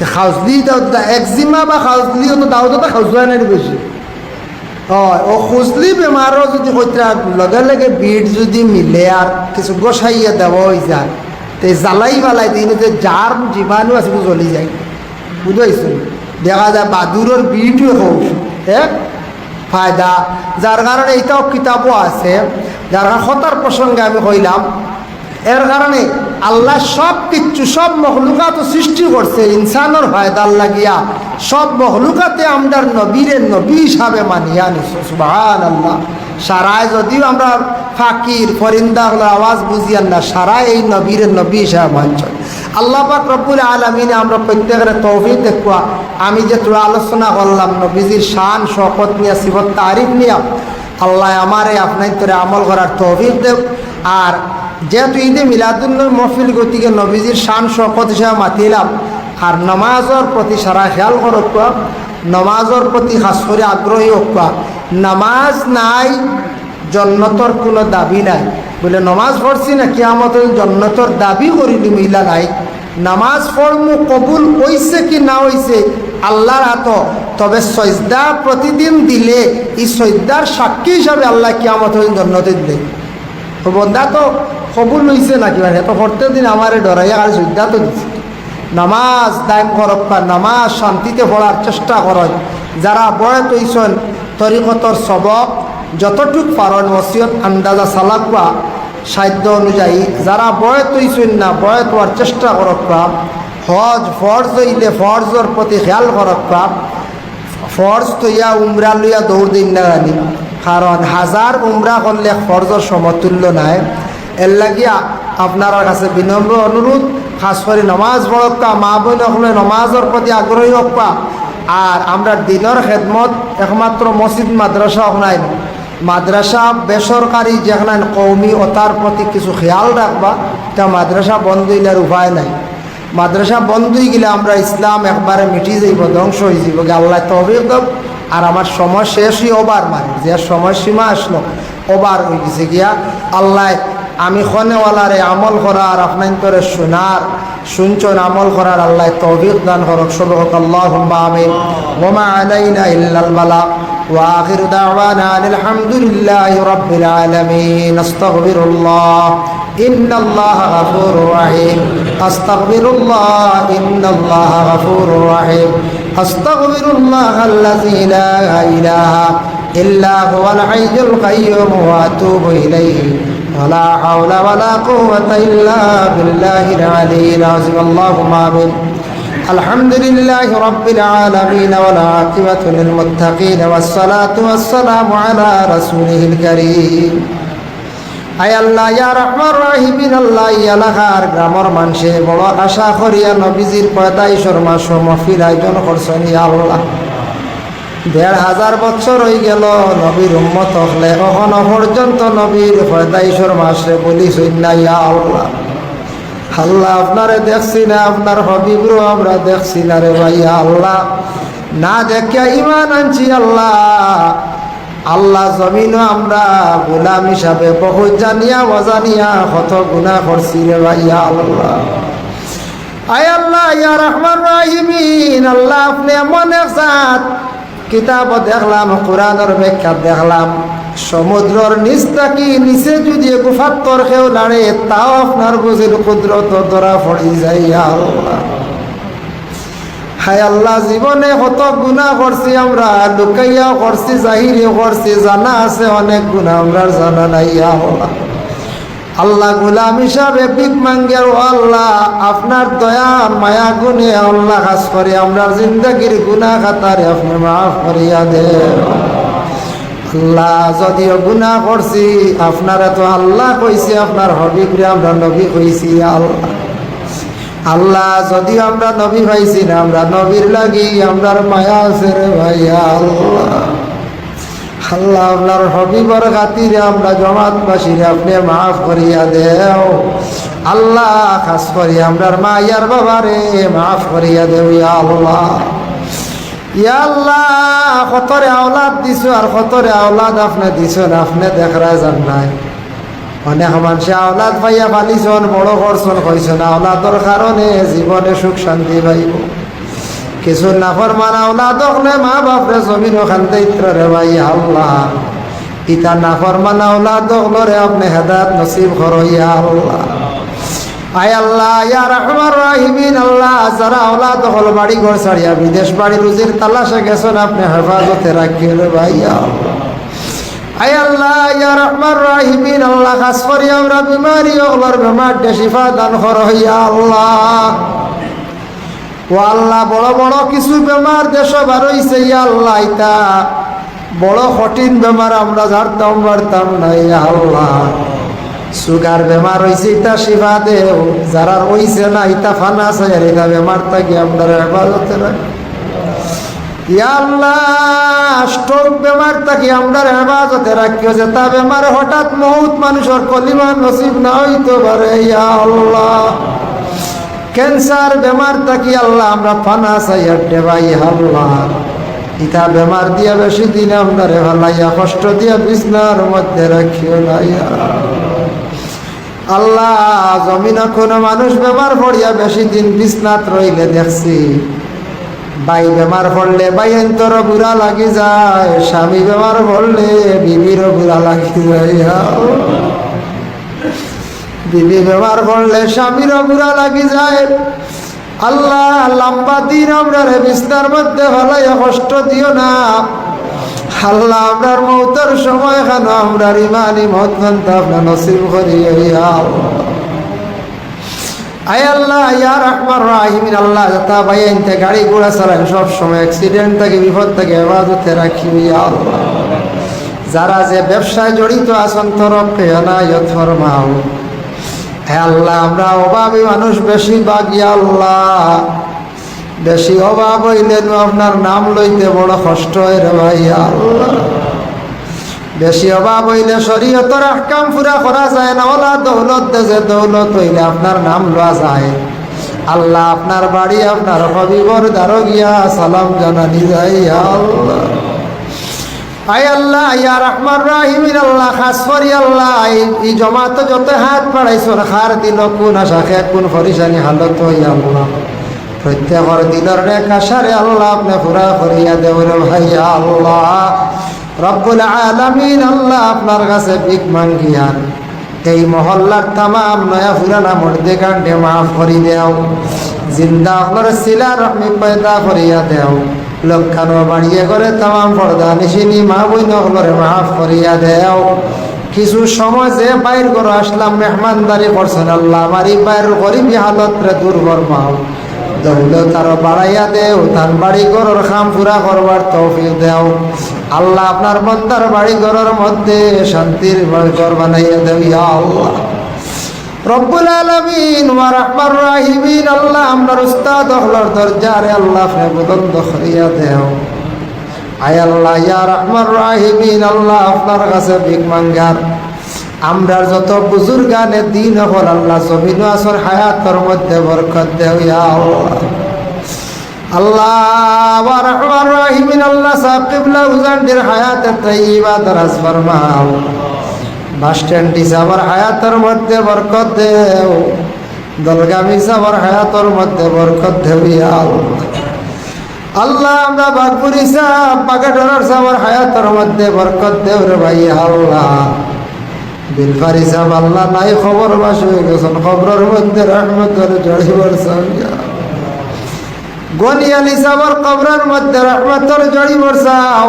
খাউজলি দাউদ একজিমা বা খাউজলি তো দাউদ খাউজা নাই বেশি হয় ও খুঁজলি বেমারও যদি কইতা লগে লগে বিট যদি মিলে আর কিছু গোসাইয়া দেওয়া হয়ে যায় তো জ্বালাই বালাই দিন যে যার জীবাণু আছে জ্বলি যায় বুঝাইছেন দেখা যায় বাদুরের বিটও হোক হ্যাঁ ফায়দা যার কারণে এইটাও কিতাবও আছে যার কারণে হতার প্রসঙ্গে আমি কইলাম এর কারণে আল্লাহ সব কিচ্ছু সব মখলুকাত সৃষ্টি করছে ইনসানের ফায়দার লাগিয়া সব মখলুকাতে আমরা নবীরে নবী হিসাবে মানিয়া নিছো সুবহানাল্লাহ সারায় যদিও আমরা ফাকির ফরিন্দা আওয়াজ বুঝিয়ান না সারায় এই নবীরে নবী হিসাবে মানছ আল্লাহ পাক রব্বুল আলামিনে আমরা প্রত্যেকের তৌফিক দেখবা আমি যে তোরা আলোচনা করলাম নবীজির শান শওকত নিয়া সিফত তারিফ নিয়া আল্লাহ আমারে আপনার তোরে আমল করার তৌফিক দেব আর যেহেতু ঈদে মিলাদুন্নবী মহফিল গতিকে নবীজির শান শওকত হিসাবে মাতিলাম আর নমাজের প্রতি সারা খেয়াল করক নমাজের প্রতি খাস করে আগ্রহী হোক নামাজ নাই জন্নতর কোনো দাবি নাই। বলে নমাজ পড়ছি না কিয়ামত জন্নতর দাবি করিলি মিলা নাই। নামাজ পড়মু কবুল হইছে কি না হইছে আল্লাহর হাত। তবে সজদা প্রতিদিন দিলে এই সজদার সাক্ষী হিসাবে আল্লাহ কিয়ামত জন্নতে দিলে বন্ধা তো কবুল হইছে নাকি মানে তো প্রত্যেক দিন আমারে ডরাইয়া আর সজদা তো দিচ্ছে। নামাজ দায়ম করক বা নামাজ শান্তিতে পড়ার চেষ্টা করেন। যারা বয়ত হইছেন তরিকতর সবক যতটুক পারেন ওসিয়ত আন্দাজা সালাকুয়া সাধ্য অনুযায়ী। যারা বয়ত হইছেন না বয়ত হওয়ার চেষ্টা করক বা হজ ফরজ হইলে ফরজর প্রতি খেয়াল করক বা ফরজ তৈয়া উমরা লইয়া দৌড় দিন না জানি, কারণ হাজার উমরা করলে ফরজর সমতুল্য নাই। এর লাগিয়া আপনার কাছে বিনম্র অনুরোধ, খাস করে নমাজ পড়কা মা বোন হলে নমাজের প্রতি আগ্রহী হকা। আর আমরা দিনের খেদমত একমাত্র মসজিদ মাদ্রাসা নাই, মাদ্রাসা বেসরকারি যেখানে কৌমি ও তার প্রতি কিছু খেয়াল রাখবা। তা মাদ্রাসা বন্ধ হইলে উপায় নাই। মাদ্রাসা বন্ধ হয়ে গেলে আমরা ইসলাম একবারে মিটি যাইব, ধ্বংস হয়ে যাব। আল্লাহ তৌফিক দাও। আর আমার সময় শেষই ওবার মানে যে সময়সীমা আসলো ওবার হয়ে গেছে গিয়া। আল্লাহ আমি খনেওয়ালারে আমল করার আপনার তোরে শোনার শুনছন আমল করার আল্লাহ তৌফিক দান করক। সবক আল্লাহুম্মা আমিন। ওয়া মা আলাইনা ইল্লাল বালাগ ওয়া আখিরু দাওয়ানা আলহামদুলিল্লাহি রাব্বিল আলামিন। আস্তাগফিরুল্লাহ ইন্নাল্লাহা গফুরুর রহিম। আস্তাগফিরুল্লাহ ইন্নাল্লাহা গফুরুর রহিম। আস্তাগফিরুল্লাহাল্লাযী লা ইলাহা ইল্লা হুয়াল হাইয়ুল কাইয়্যুম ওয়া আতুবু ইলাইহি ولا حول ولا قوة إلا بالله العلي العظيم. اللهم آمين. الحمد لله رب العالمين والعاقبة للمتقين والصلاة والسلام على رسوله الكريم. আয় আল্লাহ ইয়া রহমান রাহিমিন, আল্লাহ এলাকার গ্রামের মানুষে বড় আশা করিয়া নবীজির পয়তাইশর মাস মহফিল আয়োজন করছেন। ইয়া আল্লাহ ১,৫০০ বছর হয়ে গেল নবীর উম্মত হলে এখনো পর্যন্ত নবীর পয়তাইশর মাসে বলিছেন না। ইয়া আল্লাহ, আল্লাহ আপনারে দেখছি না, আপনার হবিবরও আমরা দেখছি না রে ভাই। আল্লাহ না দেখিয়া ইমান আনছি। আল্লাহ আল্লাহ জমিনও আমরা গোলাম হিসাবে বহু জানিয়া অজানিয়া কত গুনাহ করছি রে ভাই। আল্লাহ আয় আল্লাহ ইয়া রহমান রাহিমিন, আল্লাহ আপনি এমন এক জাত, কিতাব দেখলাম কোরআনের ব্যাখ্যা দেখলাম, সমুদ্রের নিচ থাকি নিচে যদি গুফাত্তর কেউ লাড়ে তাও আপনার বুঝির কুদরত ধরা পড়ি যায়। আল্লাহ হায় আল্লাহ জীবনে কত গুনাহ করছি আমরা, লুকাইয়াও করছি জাহিরিও করছি, জানা আছে অনেক গুনাহ আমরা জানা নাই। আল্লাহ আল্লাহ গোলাম হিসাবে ভিক মাঙ্গের আল্লাহ আপনার দয়া মায়া গুণে আল্লাহ খাস করে আমরা জিন্দগির গুনাহ খাতারে আপনি মাফ করিয়া দেন। আল্লাহ যদিও গুনাহ করছি আপনারা তো আল্লাহ কইছি, আপনার হবিবরে আমরা নবী কইছি। আল্লাহ আল্লাহ যদিও আমরা নবী পাইছি না, আমরা নবীর লাগি আমরার মায়া আছে রে ভাইয়া। আল্লাহ আল্লাহ আপনার হবিবর খাতিরে আমরা জমাতবাসীরে আপনি মাফ করিয়া দেও। আল্লাহ খাস করি আমরার মা ইয়ার বাবারে মাফ করিয়া দেও। ইয়া আল্লাহ ইয়া আল্লাহ কতরে আওলাদ দিছো আর কতরে আওলাদ আপনি দিছেন আপনি দেখরা যান নাই। অনেক মানুষে আওলাদ পাইয়া পালিছন বড় করছন কইছেন আওলাদর কারণে জীবনে সুখ শান্তি পাইব। কিছু নাফরমান আওলাদ হলে মা বাপরে জমিন খান্দাইত্র রে ভাই। আল্লাহ পিতা নাফরমান আওলাদ হলরে আপনি হেদায়েত নসিব করো। ইয়া আল্লাহ আয় আল্লাহ ইয়া রহমান রাহিমিন, আল্লাহ যারা আওলাদ হল বাড়ি ঘর ছাড়িয়া বিদেশ বাড়ি রুজির তালাশে গেছেন আপনি হেফাজতে রাখিও রে ভাই। আয় আল্লাহ ইয়া রহমান রাহিমিন, আল্লাহ খাস করি আমরা বিমারি হলর বেমার শিফা দান করো। ইয়া আল্লাহ ও আল্লাহ বড় বড় কিছু বেমার দেশ বার হইছে। ইয়া আল্লাহ ইতা বড় কঠিন বেমার আমরা ঝাড়তাম পারতাম না। ইয়া আল্লাহ সুগার বেমার হইছে ইতা শিফা দেও, যারা হইছে না ইতা ফানা আছে এটা বেমার থাকি আমরা হেফাজতে রাখি। ইয়া আল্লাহ স্ট্রোক বেমার থাকি আমরা হেফাজতে রাখিও, যে তা বেমার হঠাৎ মৌত মানুষের কলিমা নসিব না হইতে পারে। ইয়া আল্লাহ ক্যান্সার বেমার থাকি আল্লাহ আমরা ফানা চাই ভাই। আল্লাহ ইতা বেমার দিয়া বেশি দিন আপনারে ভালাইয়া কষ্ট দিয়া বিছনার মধ্যে রাখিও না ইয়া আল্লাহ। জমিনে কোনো মানুষ বেমার পড়িয়া বেশি দিন বিছনাত রইলে দেখছি, ভাই বেমার পড়লে ভাই অন্তর বুড়া লাগি যায়, স্বামী বেমার পড়লে বিবিরও বুড়া লাগি যায়, বিবি বেমার পড়লে স্বামীরও বুড়া লাগি যায়। আল্লাহ লম্বা দিন আমরা বিছনার মধ্যে ভালাইয়া কষ্ট দিও না আল্লাহ। আপনার মৌতের সময় কেন আমরা ইমানি মত খানতে আপনার নসিব করি আয় আল্লাহ ইয়া রহমান রাহিমিন। আল্লাহ যাতা ভাই এনতে গাড়ি ঘোড়া চালান সব সময় অ্যাক্সিডেন্ট থেকে বিপদ থেকে হেফাজতে রাখি ইয়া আল্লাহ। যারা যে ব্যবসায় জড়িত আছেন তরফকে এনায়ত ফরমাও হে আল্লাহ। আমরা অভাবী মানুষ বেশি ভাগ ইয়া আল্লাহ, বেশি অভাব হইলে আপনার নাম লইতে বড় কষ্ট হয় রে ভাই আল্লাহ। বেশি অভাব হইলে শরীয়তের আহকাম পুরা করা যায় না। ওলা দৌলত দেশে দৌলত হইলে আপনার নাম লওয়া যায় আল্লাহ। আপনার বাড়ি আপনার হবিবর দ্বারো গিয়া সালাম জানানি যায় আল্লাহ। আয় আল্লাহ ইয়া রহমান রাহিমিন। আল্লাহ খাস করি আল্লাহ এই জমাত যত হাত বাড়াইছো খার দিল কোন আশা খে কোন ফরিসানি হালত হই আল্লাহ। প্রত্যেকর দিলর রে কাশারে আল্লাহ আপনি পুরা করিয়া দেওরে ভাই আল্লাহ রব্বুল আলামিন। আল্লাহ আপনার কাছে ভিক মাঙ্গিয়ান এই মহল্লার তামাম নয়া পুরানা মর্দে কাণ্ডে মাফ করি দেও, জিন্দা আপনার সিলা রহমি পয়দা করিয়া দেও, লক্ষানো বাড়িয়ে করে তামাম পর্দা নিশিনি মা বইন হলরে মাফ করিয়া দেও। কিছু সময় যে বাইর করে আসলাম মেহমানদারি করছেন আল্লাহ আমার এই বাইর গরিবী হালত রে দূর করবাও, দৌলত আরো বাড়াইয়া দেও, তার বাড়ি ঘরের খাম পুরা করবার তৌফিক দেও আল্লাহ। আপনার বন্দার বাড়ি ঘরের মধ্যে শান্তির ঘর বানাইয়া দেও ইয়া আল্লাহ রব্বুল আলামিন ওয়া রাহমান রাহিমিন। আল্লাহ আমরা উস্তাদ হলর দরজারে আল্লাহ আপনি বুলন্দ করিয়া দেও আয় আল্লাহ ইয়া রহমান রাহিমিন। আল্লাহ আপনার কাছে ভিক মাঙ্গার আমরার যত বুজুর্গানে দিন হল আল্লাহ জমিন আসর হায়াতর মধ্যে বরকত দেও ইয়া আল্লাহ। আল্লাহ ওয়া রহমান রাহিমিন। আল্লাহ সাহেব কিবলা উজানদের হায়াতে তাইয়্যিবা দারাজ ফরমাও, বাস স্ট্যান্ড হিসাবার হায়াতের মধ্যে বরকত দেও, দলগামী হিসাবার হায়াতের মধ্যে বরকত দেও ইয়া আল্লাহ। আল্লাহ আমরা বাগপুরি সাহেব বাগেডরার সাহেবের হায়াতের মধ্যে বরকত দেও রে ভাই আল্লাহ। বিলফারি সাহেব আল্লাহ নাই খবর বাস হয়ে গেছেন, খবরের মধ্যে রহমতের জড়ি বর্ষাও ইয়া। গনি আলী সাহেবের কবরের মধ্যে রহমতের জড়ি বর্ষাও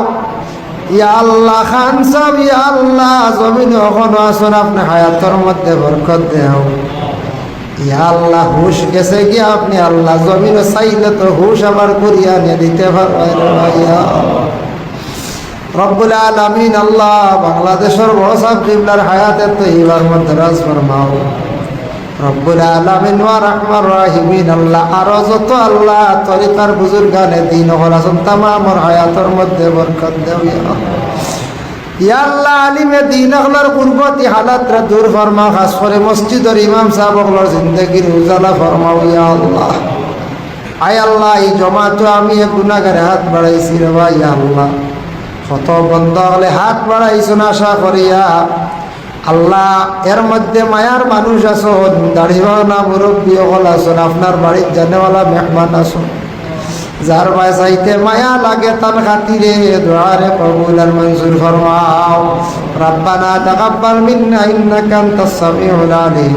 ইয়া আল্লাহ। খান সাহেব ইয়া আল্লাহ জমিনে এখনো আসুন আপনি হায়াতের মধ্যে বরকত দেও ইয়া আল্লাহ। হুশ গেছে গিয়া আপনি আল্লাহ জমিনে চাইলে তো হুশ আবার করিয়া নিয়ে দিতে পারবেন ইয়া রব্বুল আলামিন। আল্লাহ বাংলাদেশের বড় সাহেব কিবলার হায়াতে তো এইবার মধ্যে রাজ ফরমাও রব্বুল আলামিন ওয়া রহমান রাহিমিন। আল্লাহ আরো যত আল্লাহ তরিকার বুজুর্গানে দিন হল আসুন তামামর হায়াতের মধ্যে বরকত দেও ইয়া আল্লাহ। আলিমে দিন হলার কুরবতি হালাত রে দূর ফরমাও, খাস করে মসজিদের ইমাম সাহেব হলার জিন্দগির উজালা ফরমাও ইয়া আল্লাহ। আয় আল্লাহ এই জমাত আমি এক গুনাহগারে হাত বাড়াইছি রে ভাই আল্লাহ। কত বন্ধ হলে হাত বাড়াইছো না আশা করিয়া আল্লাহ। এর মধ্যে মায়ার মানুষ আছো, দাড়িওয়ালা মুরব্বী হল আসুন, আপনার বাড়ির জানেওয়ালা মেহমান আসুন, যার ভাই চাইতে মায়া লাগে তার খাতিরে দুআরে কবুল আর মঞ্জুর ফরমাও। রব্বানা তাকাব্বাল মিন্না ইন্নাকা আনতাস সামিউল আলিম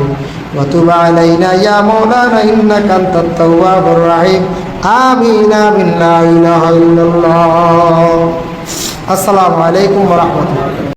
ওয়া তুব আলাইনা ইয়া মাওলানা ইন্নাকা আনতাত তাওয়াবুর রহিম। আমিন আমিন লা ইলাহা ইল্লাল্লাহ। আসসালামু আলাইকুম ওয়া রাহমাতুল্লাহ।